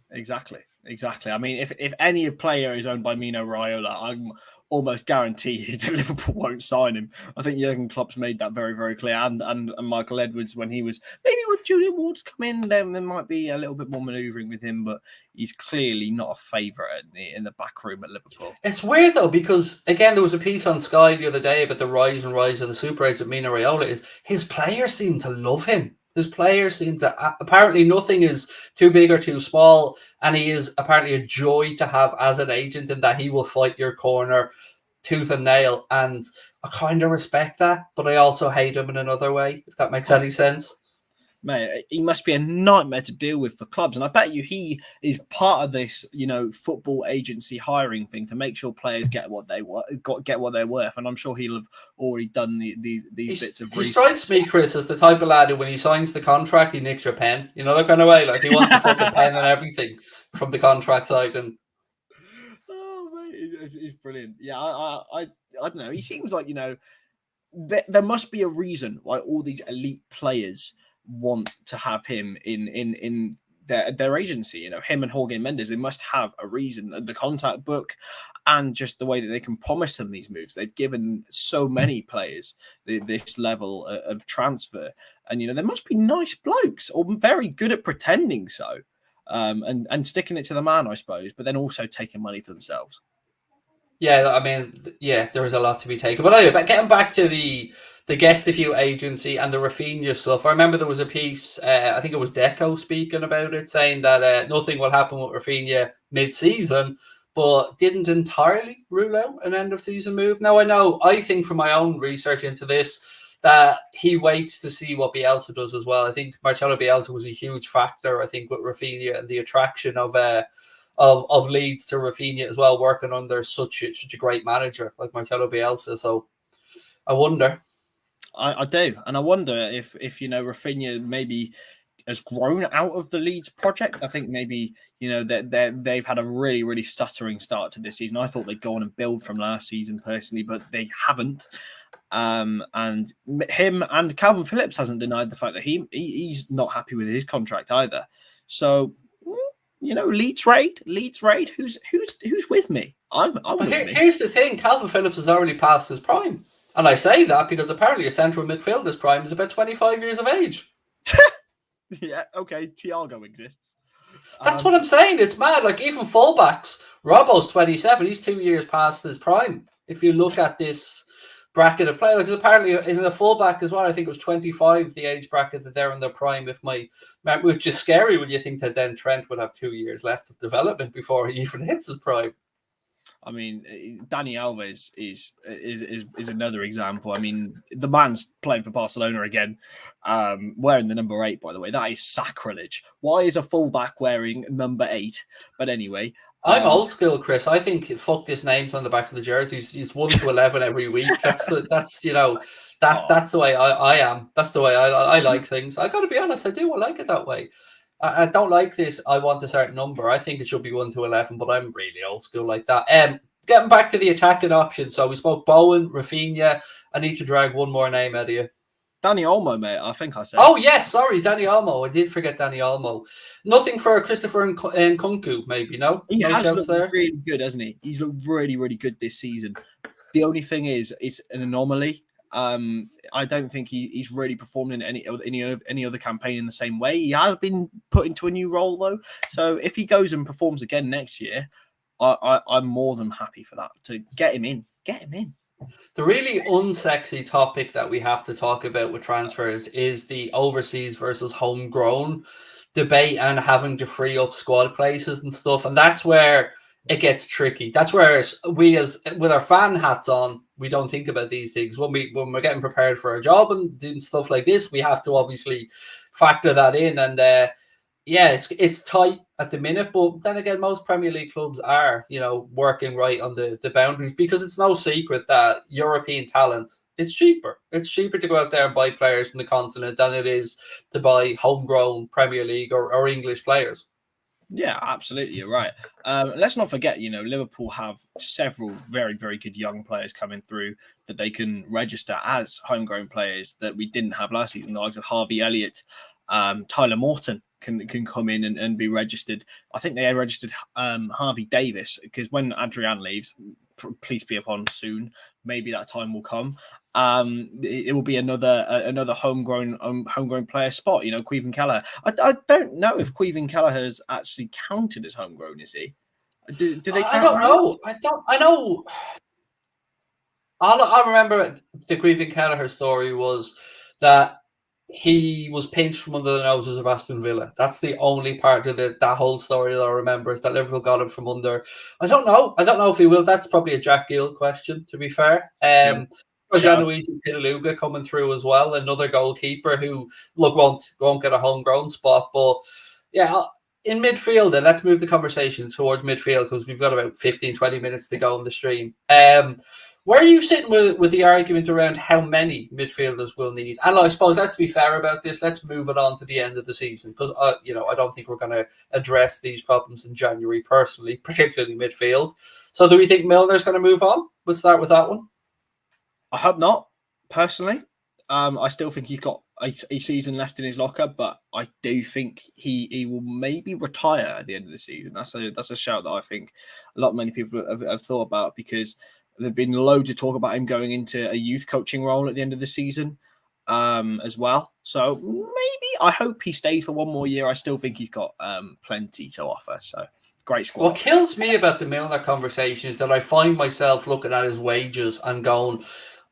Exactly. I mean, if any player is owned by Mino Raiola, I'm almost guaranteed that Liverpool won't sign him. I think Jurgen Klopp's made that very, very clear. And Michael Edwards, when he was maybe with Julian Ward's come in, then there might be a little bit more manoeuvring with him, but he's clearly not a favourite in the back room at Liverpool. It's weird though, because again, there was a piece on Sky the other day about the rise and rise of the Super 8s of Mino Raiola. Is his players seem to love him. His players seem to, apparently nothing is too big or too small, and he is apparently a joy to have as an agent in that he will fight your corner tooth and nail, and I kind of respect that, but I also hate him in another way, if that makes any sense. Mate, he must be a nightmare to deal with for clubs, and I bet you he is part of this, football agency hiring thing to make sure players get what they want, get what they're worth. And I'm sure he'll have already done these bits of research. He strikes me, Chris, as the type of lad who, when he signs the contract, he nicks your pen. You know that kind of way, like he wants the fucking pen and everything from the contract side. And oh, mate, it's brilliant. Yeah, I don't know. He seems like there must be a reason why all these elite players want to have him in their agency. Him and Jorge Mendes, they must have a reason. The contact book and just the way that they can promise them these moves. They've given so many players this level of transfer, and there must be nice blokes or very good at pretending so, and sticking it to the man, I suppose, but then also taking money for themselves. Yeah, I mean, yeah, there is a lot to be taken. But anyway, getting back to the Gestifew agency and the Rafinha stuff, I remember there was a piece, I think it was Deco speaking about it, saying that nothing will happen with Rafinha mid-season, but didn't entirely rule out an end-of-season move. Now, I think from my own research into this, that he waits to see what Bielsa does as well. I think Marcelo Bielsa was a huge factor, I think, with Rafinha and the attraction of Leeds to Rafinha as well, working under such a great manager like Marcelo Bielsa. So I wonder. I do, and I wonder if Rafinha maybe has grown out of the Leeds project. I think maybe they've had a really stuttering start to this season. I thought they'd go on and build from last season personally, but they haven't. And him and Calvin Phillips hasn't denied the fact that he's not happy with his contract either. So Leeds raid. Who's with me? I'm with me. Here's the thing: Calvin Phillips has already passed his prime. And I say that because apparently a central midfielder's prime is about 25 years of age. Yeah, okay, Thiago exists. That's what I'm saying. It's mad. Like, even fullbacks, Robbo's 27. He's 2 years past his prime. If you look at this bracket of players, because apparently isn't a fullback as well. I think it was 25, the age bracket that they're in their prime. Which is scary when you think that then Trent would have 2 years left of development before he even hits his prime. I mean, Dani Alves is another example. I mean, the man's playing for Barcelona again, wearing the number 8, by the way. That is sacrilege. Why is a fullback wearing number 8? But anyway. I'm old school, Chris. I think fuck this names on the back of the jerseys. He's 1 to 11 every week. That's the way I am. That's the way I like things. I got to be honest. I do. I like it that way. I don't like this. I want a certain number. I think it should be 1 to 11, but I'm really old school like that. Getting back to the attacking option. So we spoke Bowen, Rafinha. I need to drag one more name out of you. Dani Olmo, mate. I think I said. Oh yes, sorry, Dani Olmo. I did forget Dani Olmo. Nothing for Christopher Nkunku, maybe. No, he has looked there. Really good, hasn't he? He's looked really good this season. The only thing is, it's an anomaly. I don't think he's really performed in any other campaign in the same way. He has been put into a new role though. So if he goes and performs again next year, I'm more than happy for that, to get him in. The really unsexy topic that we have to talk about with transfers is the overseas versus homegrown debate and having to free up squad places and stuff. And that's where it gets tricky. That's where we, as with our fan hats on, we don't think about these things. When we're getting prepared for a job and doing stuff like this, we have to obviously factor that in. And it's tight at the minute, but then again, most Premier League clubs are, working right on the boundaries, because it's no secret that European talent, it's cheaper. It's cheaper to go out there and buy players from the continent than it is to buy homegrown Premier League or English players. Yeah, absolutely. You're right. Let's not forget, Liverpool have several very, very good young players coming through that they can register as homegrown players that we didn't have last season. The likes of Harvey Elliott, Tyler Morton can come in and be registered. I think they registered Harvey Davis, because when Adrian leaves, please be upon soon, maybe that time will come. It will be another homegrown player spot. Queven Kelleher. I don't know if Queven Kelleher is actually counted as homegrown. Is he? Do they? I don't know. I know. I remember the Queven Kelleher story was that he was pinched from under the noses of Aston Villa. That's the only part of that whole story that I remember, is that Liverpool got him from under. I don't know if he will. That's probably a Jack Gill question, to be fair. Gianluigi Pitaluga coming through as well, another goalkeeper who won't get a homegrown spot. But yeah, in midfield, and let's move the conversation towards midfield, because we've got about 15-20 minutes to go on the stream. Where are you sitting with the argument around how many midfielders we'll need? And I suppose, let's be fair about this. Let's move it on to the end of the season, because I don't think we're going to address these problems in January personally, particularly midfield. So do we think Milner's going to move on? We'll start with that one. I hope not, personally. I still think he's got a season left in his locker, but I do think he will maybe retire at the end of the season. That's a shout that I think many people have thought about, because there've been loads of talk about him going into a youth coaching role at the end of the season as well. So maybe, I hope he stays for one more year. I still think he's got plenty to offer. So great squad. What kills me about the Milner conversation is that I find myself looking at his wages and going,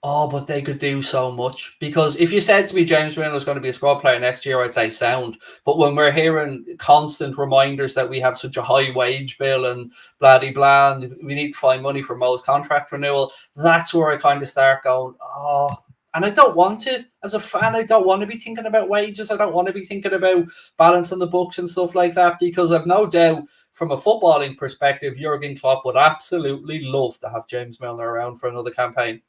oh, but they could do so much. Because if you said to me James Milner is going to be a squad player next year, I'd say sound. But when we're hearing constant reminders that we have such a high wage bill and blah-de-blah, and we need to find money for Mo's contract renewal, that's where I kind of start going, oh, And I don't want to, as a fan, I don't want to be thinking about wages. I don't want to be thinking about balance on the books and stuff like that, because I've no doubt from a footballing perspective, Jurgen Klopp would absolutely love to have James Milner around for another campaign.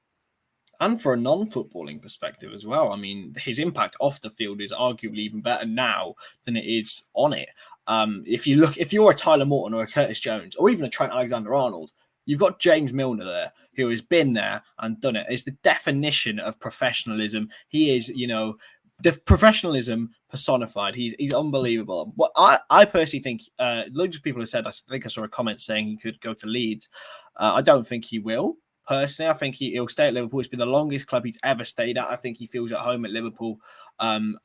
And for a non-footballing perspective as well. I mean, his impact off the field is arguably even better now than it is on it. If you're a Tyler Morton or a Curtis Jones or even a Trent Alexander-Arnold, you've got James Milner there who has been there and done it. It's the definition of professionalism. He is, the professionalism personified. He's unbelievable. What I personally think, loads of people have said, I think I saw a comment saying he could go to Leeds. I don't think he will. Personally, I think he'll stay at Liverpool. It's been the longest club he's ever stayed at. I think he feels at home at Liverpool.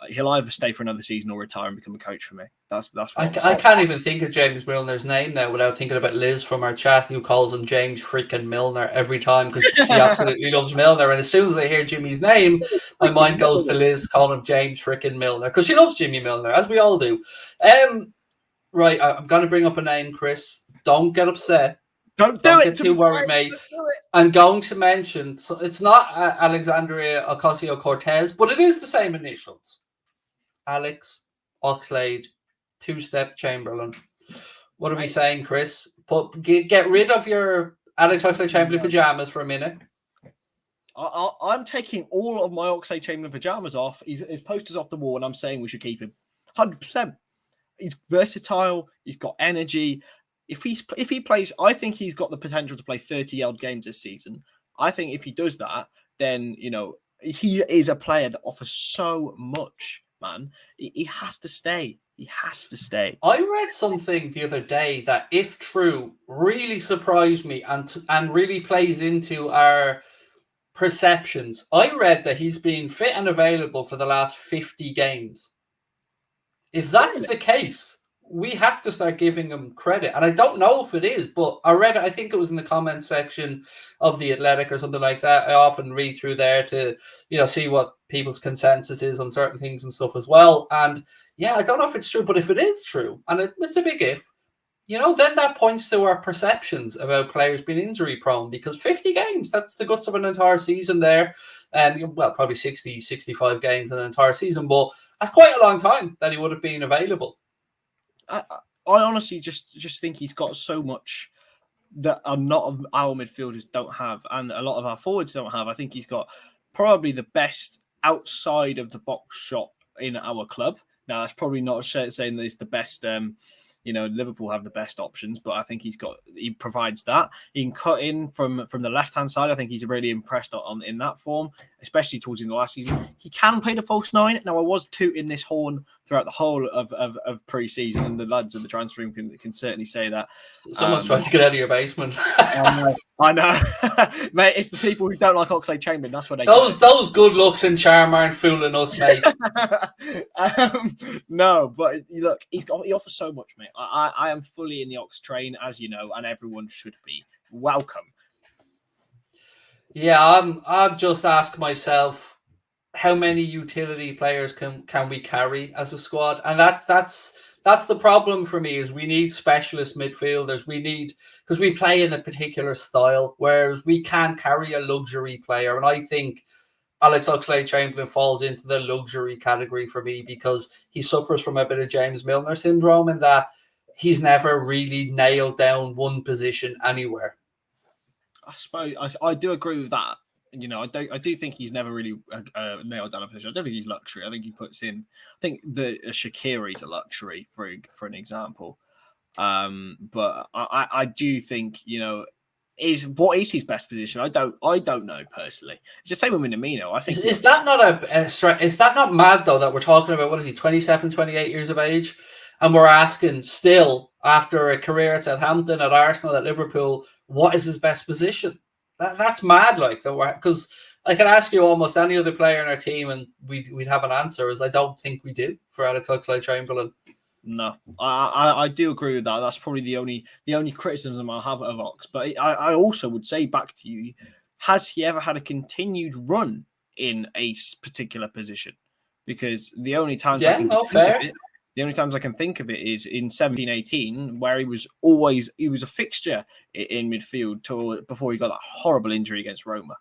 He'll either stay for another season or retire and become a coach for me. That's I can't even think of James Milner's name now without thinking about Liz from our chat, who calls him James freaking Milner every time because she absolutely loves Milner. And as soon as I hear Jimmy's name, my mind goes to Liz calling him James freaking Milner because she loves Jimmy Milner, as we all do. Right, I'm going to bring up a name, Chris. Don't get upset. Don't get too worried, mate. I'm going to mention, so it's not Alexandria Ocasio-Cortez, but it is the same initials. Alex Oxlade, two-step Chamberlain. What are we saying, Chris? Get rid of your Alex Oxlade-Chamberlain pajamas for a minute. I'm taking all of my Oxlade-Chamberlain pajamas off. His poster's off the wall, and I'm saying we should keep him. 100%. He's versatile. He's got energy. If he plays, I think he's got the potential to play 30-odd games this season. I think if he does that, then, he is a player that offers so much, man. He has to stay. He has to stay. I read something the other day that, if true, really surprised me and really plays into our perceptions. I read that he's been fit and available for the last 50 games. If that's the case, we have to start giving him credit. And I don't know if it is, but I read it, I think it was in the comment section of The Athletic or something like that. I often read through there to, see what people's consensus is on certain things and stuff as well. And yeah, I don't know if it's true, but if it is true, and it's a big if, then that points to our perceptions about players being injury prone, because 50 games, that's the guts of an entire season there. And probably 60, 65 games in an entire season, but that's quite a long time that he would have been available. I honestly just think he's got so much that a lot of our midfielders don't have, and a lot of our forwards don't have. I think he's got probably the best outside of the box shot in our club. Now, that's probably not saying that he's the best. Liverpool have the best options, but I think he provides that. He can cut in from the left-hand side. I think he's really impressed in that form, especially towards in the last season. He can play the false nine. Now, I was tooting this horn throughout the whole of pre-season, and the lads of the transfer room can certainly say that. Someone's trying to get out of your basement. I know. Mate, it's the people who don't like Oxlade-Chamberlain. That's what they Those good looks and charm aren't fooling us, mate. No, but look, he offers so much, mate. I am fully in the Ox train, as you know, and everyone should be. Welcome. Yeah, I'm just asking myself, how many utility players can we carry as a squad? And that's the problem for me, is we need specialist midfielders. Because we play in a particular style, whereas we can't carry a luxury player. And I think Alex Oxlade-Chamberlain falls into the luxury category for me, because he suffers from a bit of James Milner syndrome in that he's never really nailed down one position anywhere. I suppose I do agree with that. I do think he's never really nailed down a position. I don't think he's luxury. I think he puts in. I think the Shaqiri's a luxury for an example. But I do think what is his best position? I don't know personally. It's the same with Minamino. I think is that not is that not mad though that we're talking about, what is he, 27, 28 years of age, and we're asking still after a career at Southampton, at Arsenal, at Liverpool, what is his best position? That's mad, like, though, because I can ask you almost any other player in our team and we'd have an answer. As I don't think we do for Alex Oxlade-Chamberlain. No, I do agree with that. That's probably the only criticism I have of Ox. But I also would say back to you, has he ever had a continued run in a particular position? Because the only times the only times I can think of it is in 17-18, where he was a fixture in midfield before he got that horrible injury against Roma.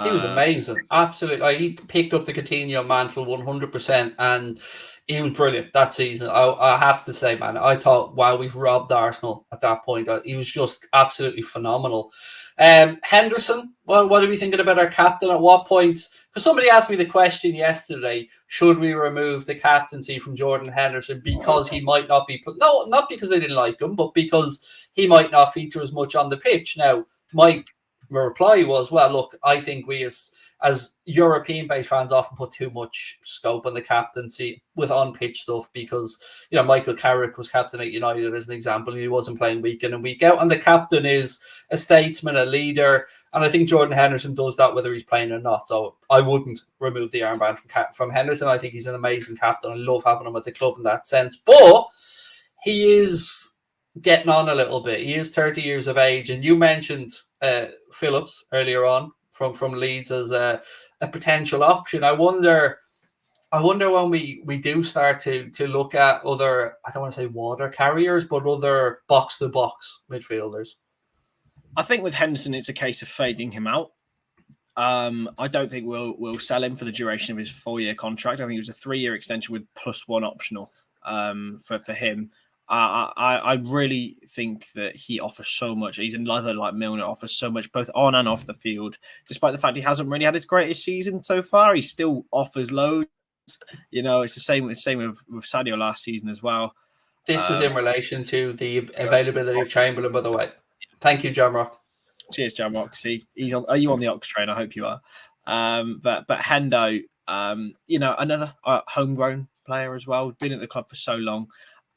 He was amazing, absolutely. Like, he picked up the Coutinho mantle 100%, and he was brilliant that season. I have to say, man, I thought, wow, we've robbed Arsenal at that point. He was just absolutely phenomenal. Henderson, well, what are we thinking about our captain? At what point? Because somebody asked me the question yesterday: should we remove the captaincy from Jordan Henderson because he might not be? No, not because they didn't like him, but because he might not feature as much on the pitch. Now, my reply was, well, look, I think we as European-based fans often put too much scope on the captaincy with on-pitch stuff because, you know, Michael Carrick was captain at United as an example, and he wasn't playing week in and week out. And the captain is a statesman, a leader, and I think Jordan Henderson does that whether he's playing or not. So I wouldn't remove the armband from Henderson. I think he's an amazing captain. I love having him at the club in that sense. But he is getting on a little bit. He is 30 years of age, and you mentioned Phillips earlier on from Leeds as a potential option. I wonder when we do start to look at other, I don't want to say water carriers, but other box to box midfielders. I think with Henderson, it's a case of fading him out. I don't think we'll sell him for the duration of his 4-year contract. I think it was a 3-year extension with +1 optional for him. I really think that he offers so much. He's another like Milner, offers so much both on and off the field. Despite the fact he hasn't really had his greatest season so far, he still offers loads. You know, it's the same with Sadio last season as well. This is in relation to the availability of Chamberlain, by the way. Thank you, Jamrock. Cheers, Jamrock. See, are you on the Ox train? I hope you are. But Hendo, you know, another homegrown player as well. Been at the club for so long.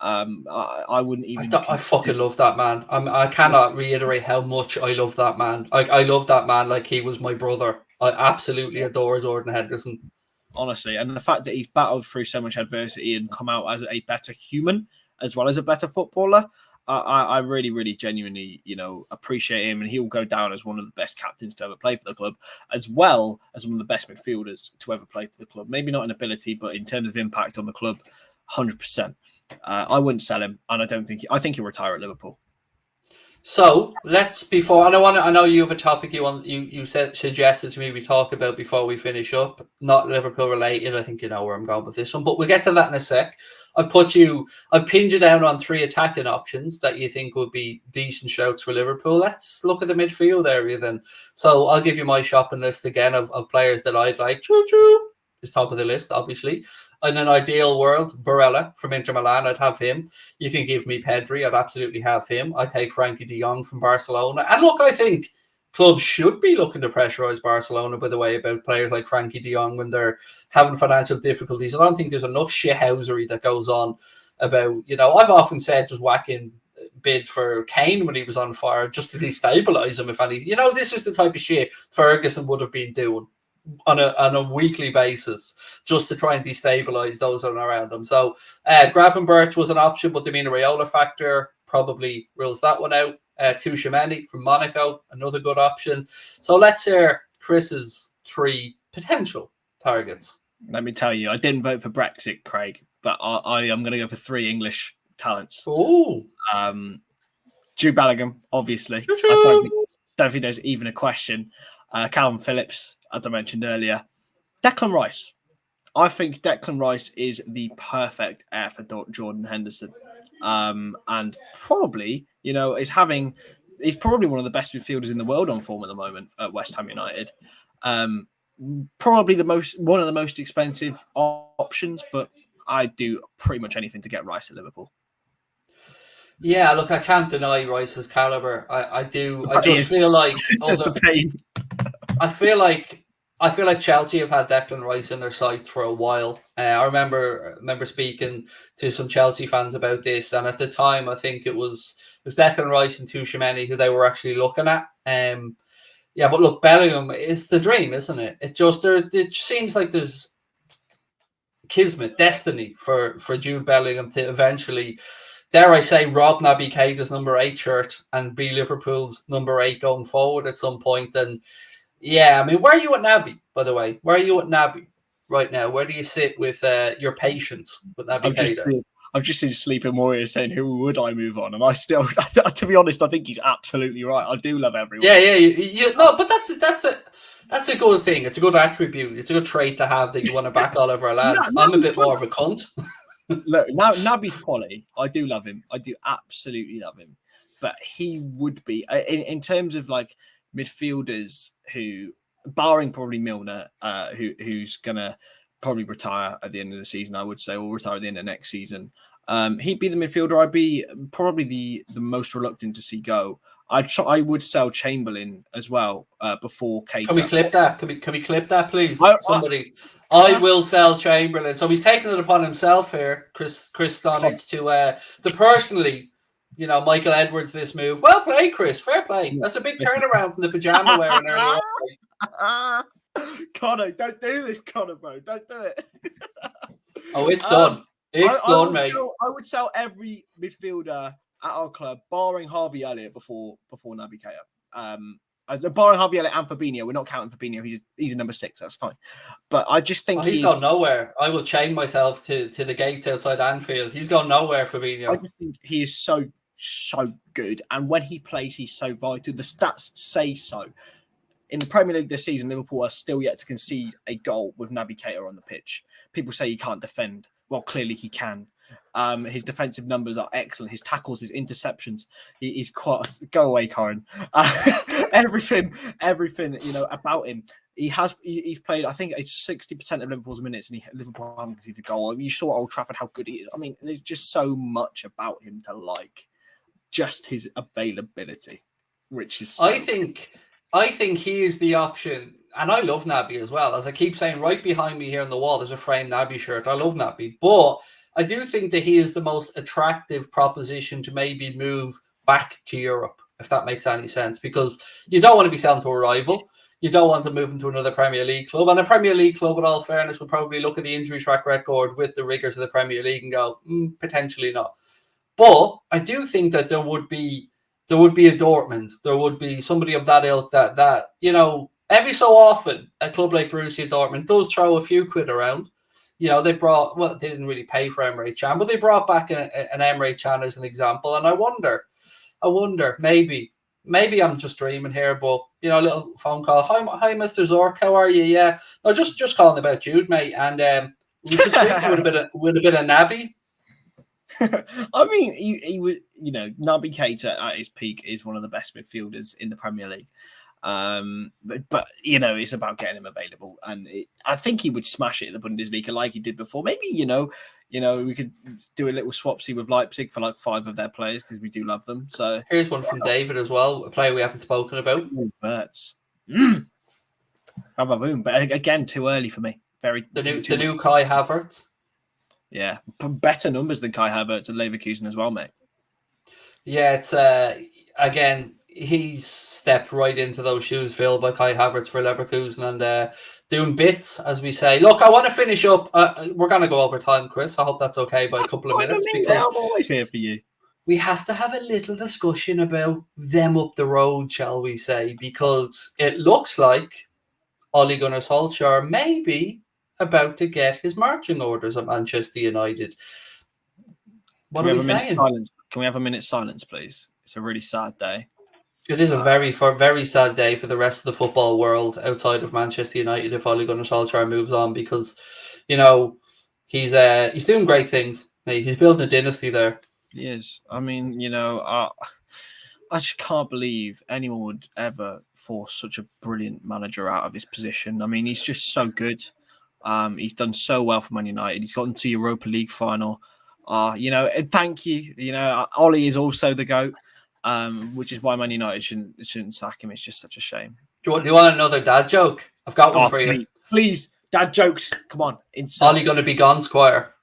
I wouldn't even. I fucking love that man. I cannot reiterate how much I love that man. I love that man like he was my brother. I absolutely adore Jordan Henderson. Honestly, and the fact that he's battled through so much adversity and come out as a better human as well as a better footballer, I really, really genuinely, you know, appreciate him, and he will go down as one of the best captains to ever play for the club, as well as one of the best midfielders to ever play for the club. Maybe not in ability, but in terms of impact on the club, 100%. I wouldn't sell him, and I think he'll retire at Liverpool. So I know you have a topic you suggested to me we talk about before we finish up, not Liverpool related. I think you know where I'm going with this one, but we'll get to that in a sec. I've pinned you down on 3 attacking options that you think would be decent shouts for Liverpool. Let's look at the midfield area then. So I'll give you my shopping list again of players that I'd like. Choo-choo is top of the list, obviously. In an ideal world, Barella from Inter Milan, I'd have him. You can give me Pedri, I'd absolutely have him. I'd take Frankie de Jong from Barcelona. And look, I think clubs should be looking to pressurise Barcelona, by the way, about players like Frankie de Jong when they're having financial difficulties. I don't think there's enough shithousery that goes on about, you know, I've often said just whacking bids for Kane when he was on fire just to destabilise him, if any. You know, this is the type of shit Ferguson would have been doing on a weekly basis just to try and destabilise those around them. So Gravenberch was an option, but the Mina Raiola factor probably rules that one out. Tchouaméni from Monaco, another good option. So let's hear Chris's 3 potential targets. Let me tell you, I didn't vote for Brexit, Craig, but I am going to go for 3 English talents. Oh, Jude Bellingham, obviously. I don't think there's even a question. Calvin Phillips, as I mentioned earlier. Declan Rice. I think Declan Rice is the perfect heir for Jordan Henderson. And probably, you know, he's probably one of the best midfielders in the world on form at the moment at West Ham United. Probably one of the most expensive options, but I'd do pretty much anything to get Rice at Liverpool. Yeah, look, I can't deny Rice's caliber. I just feel like I feel like Chelsea have had Declan Rice in their sights for a while. I remember speaking to some Chelsea fans about this, and at the time, I think it was Declan Rice and Tchouaméni who they were actually looking at. Yeah, but look, Bellingham is the dream, isn't it? It seems like there's kismet, destiny for Jude Bellingham to eventually, dare I say, rob Naby Keita's number 8 shirt and be Liverpool's number 8 going forward at some point. And yeah, I mean, where are you at Naby, by the way? Where are you at Naby right now? Where do you sit with your patience with Naby Keita? I've just seen Sleeping Warriors saying, who would I move on? And I still, to be honest, I think he's absolutely right. I do love everyone. Yeah. No, but that's That's a good thing. It's a good attribute. It's a good trait to have that you want to back all of our lads. I'm a bit more of a cunt. Look, now Naby's quality. I do love him. I do absolutely love him. But he would be in terms of like midfielders who, barring probably Milner, who's gonna probably retire at the end of the season, I would say, or retire at the end of next season. He'd be the midfielder I'd be probably the most reluctant to see go. I would sell Chamberlain as well before Keita. Can we clip that? Can we clip that, please? Somebody. I will sell Chamberlain. So he's taking it upon himself here, Chris Stonich, to personally, Michael Edwards this move. Well played, Chris. Fair play. That's a big turnaround from the pajama wearing earlier. Connor, don't do this, Connor, bro. Don't do it. Oh, it's done. It's done, mate. I would sell every midfielder at our club, barring Harvey Elliott before Naby Keita. Barring Harvey Elliott and Fabinho, we're not counting Fabinho. He's a number 6. That's fine. But I just think he's gone nowhere. I will chain myself to the gates outside Anfield. He's gone nowhere, Fabinho. I just think he is so good, and when he plays, he's so vital. The stats say so. In the Premier League this season, Liverpool are still yet to concede a goal with Naby Keita on the pitch. People say he can't defend. Well, clearly he can. His defensive numbers are excellent. His tackles, his interceptions, he's quite. Go away, Karen. Everything, about him. He's played. I think it's 60% of Liverpool's minutes, and Liverpool haven't conceded a goal. You saw at Old Trafford how good he is. I mean, there's just so much about him to like. Just his availability, which is. I think he is the option, and I love Naby as well. As I keep saying, right behind me here on the wall, there's a framed Naby shirt. I love Naby, but I do think that he is the most attractive proposition to maybe move back to Europe, if that makes any sense, because you don't want to be selling to a rival. You don't want to move into another Premier League club. And a Premier League club, in all fairness, would probably look at the injury track record with the rigors of the Premier League and go, potentially not. But I do think that there would be a Dortmund. There would be somebody of that ilk that every so often a club like Borussia Dortmund does throw a few quid around. They didn't really pay for Emre Can, but they brought back an Emre Can as an example. And I wonder, maybe I'm just dreaming here, but a little phone call. Hi, Mr. Zork, how are you? Yeah, no, just calling about Jude, mate. And we could treat with a bit of Naby. I mean, he would, Naby Keita at his peak is one of the best midfielders in the Premier League. But it's about getting him available, and I think he would smash it at the Bundesliga like he did before. Maybe we could do a little swapsy with Leipzig for like 5 of their players because we do love them. So here's one from David as well, a player we haven't spoken about. Verts. But again, too early for me. The new Kai Havertz. Yeah, better numbers than Kai Havertz at Leverkusen as well, mate. Yeah, it's again, he's stepped right into those shoes filled by Kai Havertz for Leverkusen and doing bits, as we say. Look, I want to finish up. We're going to go over time, Chris. I hope that's okay by a couple of minutes. Because I'm always here for you. We have to have a little discussion about them up the road, shall we say, because it looks like Ole Gunnar Solskjaer maybe about to get his marching orders at Manchester United. What are we saying? Can we have a minute's silence, please? It's a really sad day. It is a very sad day for the rest of the football world outside of Manchester United if Ole Gunnar Solskjaer moves on, because he's doing great things. He's building a dynasty there. He is. I mean, I just can't believe anyone would ever force such a brilliant manager out of his position. I mean, he's just so good. He's done so well for Man United. He's gotten to Europa League final. Thank you. Ollie is also the GOAT, which is why Man United shouldn't sack him. It's just such a shame. Do you want another dad joke? I've got one for you. Please, dad jokes. Come on. Ollie going to be gone, Squire.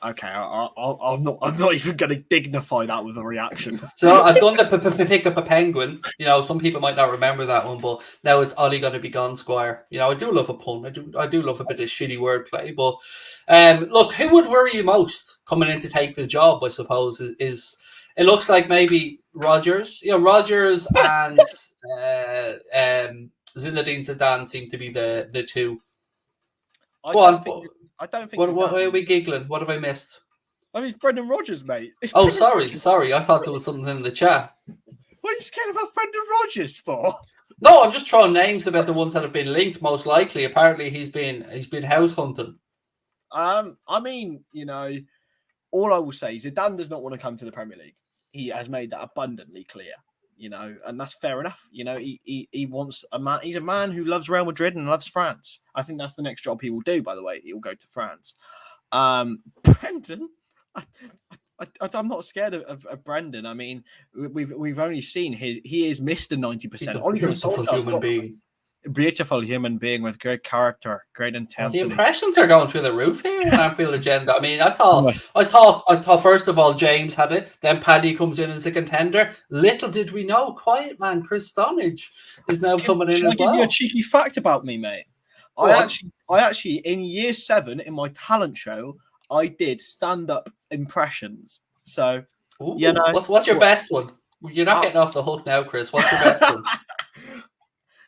Okay, I'm not even going to dignify that with a reaction. So I've done the pick up a penguin. Some people might not remember that one, but now it's Ollie going to be gone, Squire. I do love a pun. I do love a bit of shitty wordplay. But look, who would worry you most coming in to take the job? I suppose is it looks like maybe Rodgers. Rodgers and Zinedine Zidane seem to be the two. I don't think. What are we giggling? What have I missed? I mean, it's Brendan Rodgers, mate. Sorry. I thought there was something in the chat. What are you scared about Brendan Rodgers for? No, I'm just throwing names about the ones that have been linked. Most likely, apparently, he's been house hunting. I mean, all I will say is Zidane does not want to come to the Premier League. He has made that abundantly clear, and that's fair enough. He wants a man. He's a man who loves Real Madrid and loves France. I think that's the next job he will do. By the way, he will go to France. Brendan, I'm not scared of Brendan. I mean, we've only seen he is Mr. 90%. He's a beautiful human being. Beautiful human being with great character, great intensity. The impressions are going through the roof here in Anfield Agenda. I mean, I thought first of all James had it, then Paddy comes in as a contender. Little did we know, quiet man Chris Stonage is now coming in as well. Can I give you a cheeky fact about me, mate? I actually in year 7 in my talent show, I did stand-up impressions. So, ooh, what's your best one? You're not getting off the hook now, Chris. What's your best one?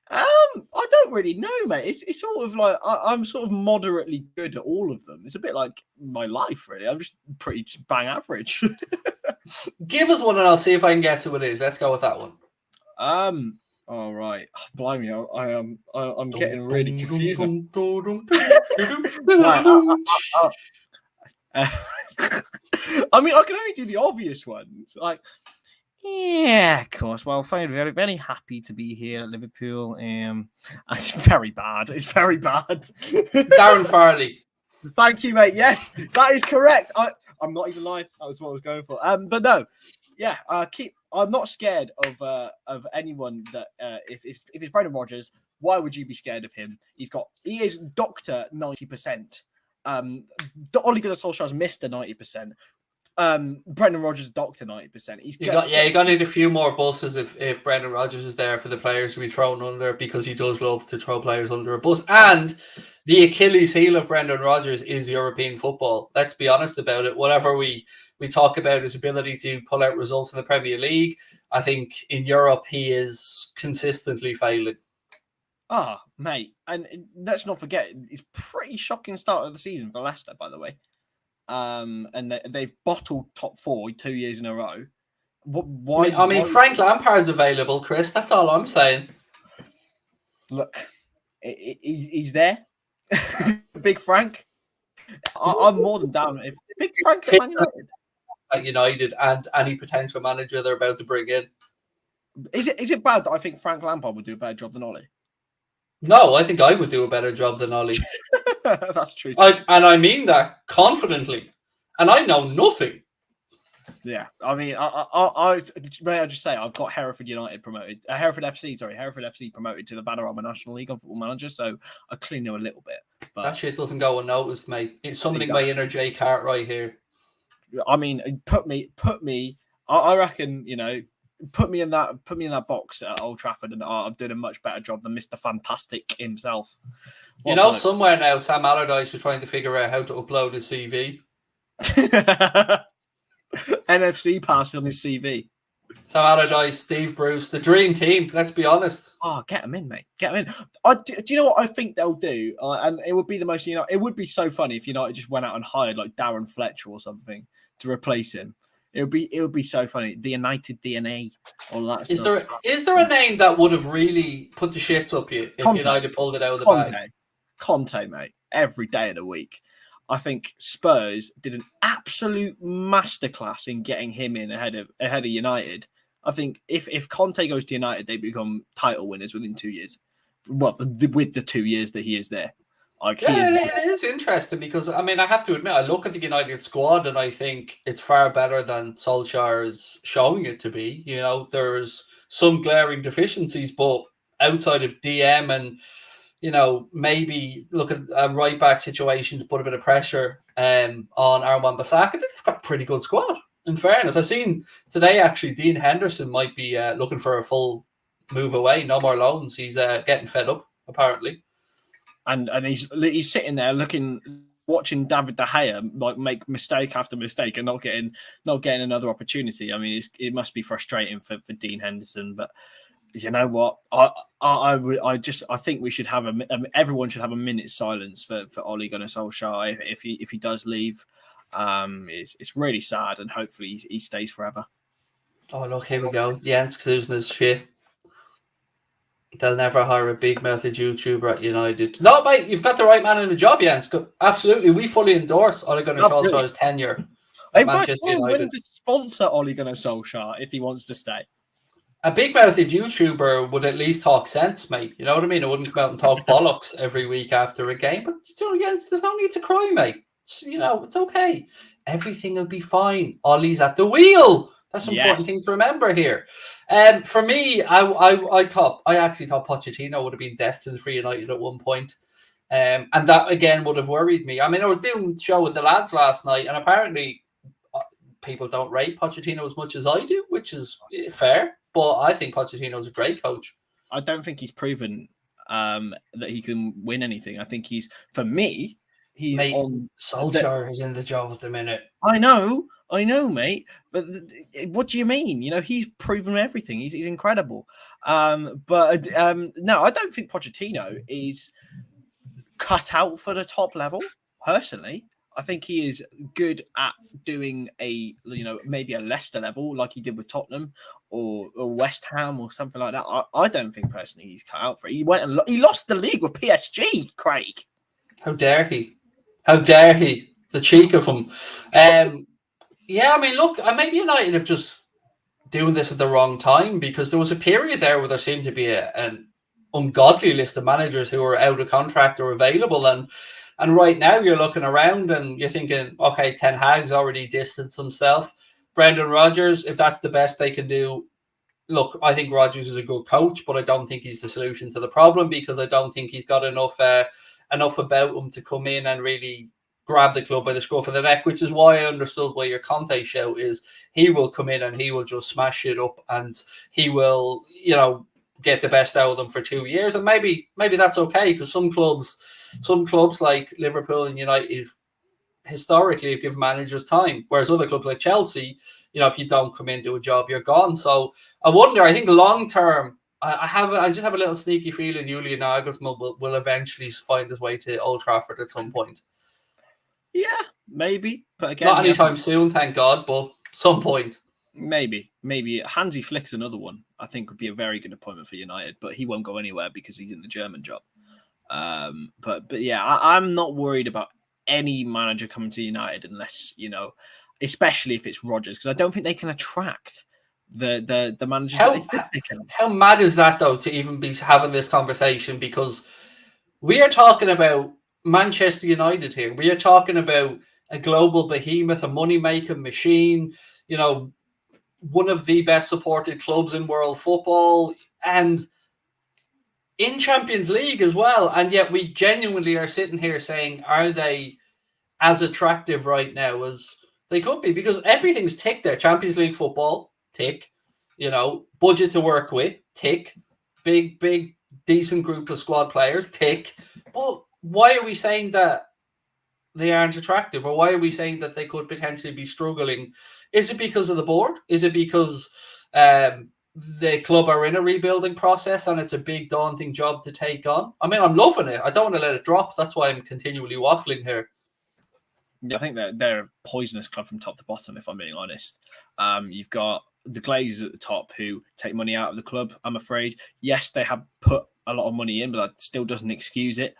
I don't really know, mate. It's sort of like I'm sort of moderately good at all of them. It's a bit like my life, really. I'm just pretty bang average. Give us one and I'll see if I can guess who it is. Let's go with that one. All right. Oh, blimey, I'm getting really confused. I mean, I can only do the obvious ones. Like, yeah, of course. Well, very, very, very happy to be here at Liverpool. It's very bad. It's very bad. Darren Farley. Thank you, mate. Yes, that is correct. I'm not even lying. That was what I was going for. But no, yeah. I'm not scared of anyone that if it's Brendan Rodgers, why would you be scared of him? He is Dr. 90%. Ole Gunnar Solskjaer's Mr. 90%. Brendan Rodgers, Dr. 90%. You're gonna need a few more buses if Brendan Rodgers is there for the players to be thrown under, because he does love to throw players under a bus. And the Achilles heel of Brendan Rodgers is European football. Let's be honest about it. Whatever we talk about his ability to pull out results in the Premier League, I think in Europe he is consistently failing. Mate, and let's not forget, it's pretty shocking start of the season for Leicester, by the way. And they've bottled top 4 2 years in a row. Why? I mean, Frank Lampard's available, Chris. That's all I'm saying. Look, he's there. Big Frank. I'm more than down. If Big Frank at Man United. At United and any potential manager they're about to bring in. Is it bad that I think Frank Lampard would do a better job than Ollie? No, I think I would do a better job than Ollie. That's true. I mean that confidently, and I know nothing. Yeah, I mean, may I just say I've got Hereford United promoted, Hereford FC promoted to the Vanarama National League on Football Manager, so I clearly know a little bit. But that shit doesn't go unnoticed, mate. It's summoning my inner Jay Cartwright here. I mean, put me. I reckon, put me in that box at Old Trafford, and I'm doing a much better job than Mr. Fantastic himself. Somewhere now, Sam Allardyce is trying to figure out how to upload his CV. NFC pass on his CV. Sam Allardyce, Steve Bruce, the dream team. Let's be honest. Get him in, mate. Get him in. Do you know what I think they'll do? And it would be the most. It would be so funny if United just went out and hired like Darren Fletcher or something to replace him. It would be so funny. The United DNA, all that. Is there a name that would have really put the shits up you if United pulled it out of the bag? Conte, mate. Every day of the week. I think Spurs did an absolute masterclass in getting him in ahead of United. I think if Conte goes to United, they become title winners within 2 years. Well, with the 2 years that he is there. It is interesting because, I mean, I have to admit, I look at the United squad and I think it's far better than Solskjaer is showing it to be. There's some glaring deficiencies, but outside of DM and, maybe look at right back situations, put a bit of pressure on Aaron Wan-Bissaka, they've got a pretty good squad, in fairness. I've seen today, actually, Dean Henderson might be looking for a full move away, no more loans. He's getting fed up, apparently. And he's sitting there watching David De Gea make mistake after mistake and not getting another opportunity. I mean, it must be frustrating for Dean Henderson. But you know what? I think we should have everyone should have a minute's silence for Ole Gunnar Solskjaer if he does leave. It's really sad, and hopefully he stays forever. Oh look, here we go. Jens losing his shit. They'll never hire a big-mouthed YouTuber at United. No, mate, you've got the right man in the job, Jens. Absolutely. We fully endorse Ole Gunnar Solskjaer's tenure at In fact, Manchester we're United. willing to sponsor Ole Gunnar Solskjaer if he wants to stay. A big-mouthed YouTuber would at least talk sense, mate. You know what I mean? It wouldn't come out and talk bollocks every week after a game. But Jens, there's no need to cry, mate. It's okay. Everything will be fine. Ollie's at the wheel. That's an important thing to remember here. For me, I actually thought Pochettino would have been destined for United at one point. And that, again, would have worried me. I mean, I was doing a show with the lads last night, and apparently people don't rate Pochettino as much as I do, which is fair. But I think Pochettino is a great coach. I don't think he's proven that he can win anything. I think for me, he's on... Solskjaer is in the job at the minute. I know, mate. But what do you mean? He's proven everything. He's incredible. No, I don't think Pochettino is cut out for the top level, personally. I think he is good at doing maybe a Leicester level like he did with Tottenham or West Ham or something like that. I don't think personally he's cut out for it. He went and he lost the league with PSG, Craig. How dare he? How dare he? The cheek of him. Yeah, I mean, look, maybe United have just doing this at the wrong time because there was a period there where there seemed to be an ungodly list of managers who were out of contract or available. And right now you're looking around and you're thinking, okay, Ten Hag's already distanced himself. Brendan Rodgers, if that's the best they can do, look, I think Rodgers is a good coach, but I don't think he's the solution to the problem because I don't think he's got enough about him to come in and really grab the club by the scruff of the neck, which is why I understood why your Conte shout is he will come in and he will just smash it up and he will, get the best out of them for 2 years. And maybe that's okay because some clubs like Liverpool and United historically have given managers time, whereas other clubs like Chelsea, if you don't come in, do a job, you're gone. So I wonder, I think long term, I just have a little sneaky feeling Julian Nagelsmann will eventually find his way to Old Trafford at some point. Yeah, maybe. But again, not anytime soon, thank God, but some point. Maybe. Hansi Flick's another one I think would be a very good appointment for United, but he won't go anywhere because he's in the German job. But yeah, I'm not worried about any manager coming to United unless, especially if it's Rodgers, because I don't think they can attract the managers that they think they can. How mad is that, though, to even be having this conversation? Because we are talking about Manchester United here. We are talking about a global behemoth, a money-making machine, one of the best supported clubs in world football and in Champions League as well. And yet we genuinely are sitting here saying, are they as attractive right now as they could be? Because everything's ticked there. Champions League football, tick. Budget to work with, tick. Big, decent group of squad players, tick. But why are we saying that they aren't attractive? Or why are we saying that they could potentially be struggling? Is it because of the board? Is it because the club are in a rebuilding process and it's a big daunting job to take on? I mean, I'm loving it. I don't want to let it drop. That's why I'm continually waffling here. I think that they're a poisonous club from top to bottom, if I'm being honest. You've got the Glazers at the top who take money out of the club, I'm afraid. Yes, they have put a lot of money in, but that still doesn't excuse it.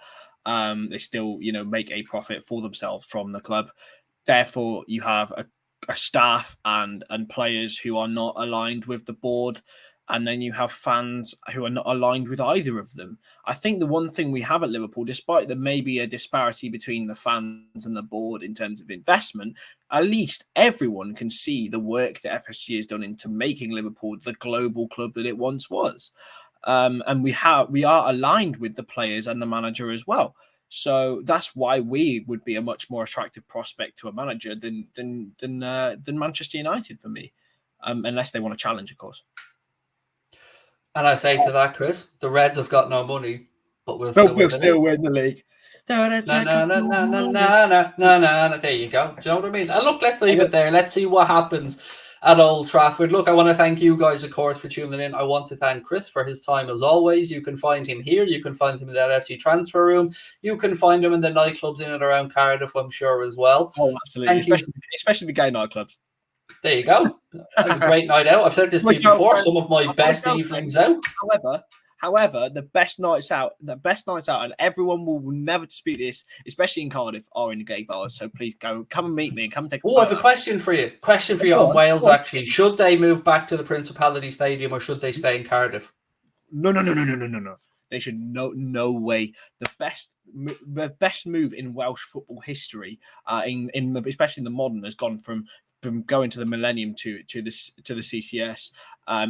They still, make a profit for themselves from the club. Therefore, you have a staff and players who are not aligned with the board. And then you have fans who are not aligned with either of them. I think the one thing we have at Liverpool, despite there may be a disparity between the fans and the board in terms of investment, at least everyone can see the work that FSG has done into making Liverpool the global club that it once was. And we are aligned with the players and the manager as well. So that's why we would be a much more attractive prospect to a manager than Manchester United for me, unless they want to challenge, of course. And I say to that, Chris, the Reds have got no money, but we'll still win the league. No. There you go. Do you know what I mean? And look, let's leave it there. Let's see what happens at Old Trafford. Look, I want to thank you guys, of course, for tuning in. I want to thank Chris for his time as always. You can find him here. You can find him in the LFC transfer room. You can find him in the nightclubs in and around Cardiff, I'm sure, as well. Oh, absolutely. Especially the gay nightclubs. There you go. That's a great night out. I've said this to you before. Some of my best evenings out. However, However, the best nights out, and everyone will never dispute this, especially in Cardiff, are in the gay bars. So please come and meet me and come take a photo. I have a question for you. On Wales, actually. Should they move back to the Principality Stadium or should they stay in Cardiff? No. They should no way. The best move in Welsh football history, especially in the modern, has gone from going to the Millennium to the CCS.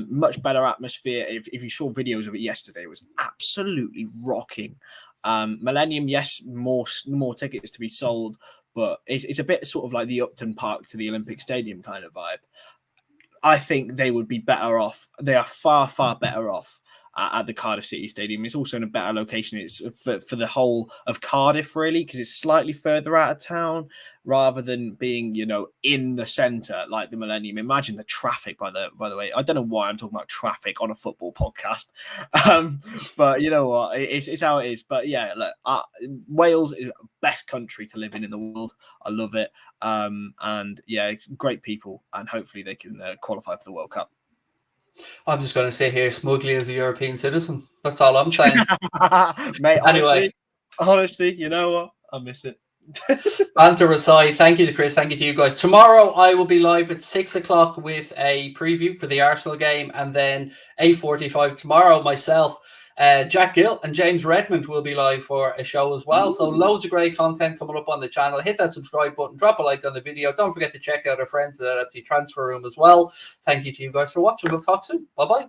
Much better atmosphere. If you saw videos of it yesterday, it was absolutely rocking. Millennium, yes, more tickets to be sold, but it's a bit sort of like the Upton Park to the Olympic Stadium kind of vibe. I think they would be better off. They are far better off at the Cardiff City Stadium. It's also in a better location. It's for the whole of Cardiff, really, because it's slightly further out of town rather than being, in the centre like the Millennium. Imagine the traffic, by the way. I don't know why I'm talking about traffic on a football podcast. But you know what? It's how it is. But yeah, look, Wales is the best country to live in the world. I love it. And yeah, great people. And hopefully they can qualify for the World Cup. I'm just going to sit here smugly as a European citizen. That's all I'm saying. Mate, honestly, you know what? I miss it. Banter aside, thank you to Chris. Thank you to you guys. Tomorrow, I will be live at 6:00 with a preview for the Arsenal game. And then 8:45 tomorrow, myself, Jack Gill and James Redmond will be live for a show as well. So loads of great content coming up on the channel. Hit that subscribe button, drop a like on the video. Don't forget to check out our friends at the Transfer Room as well. Thank you to you guys for watching. We'll talk soon. Bye-bye.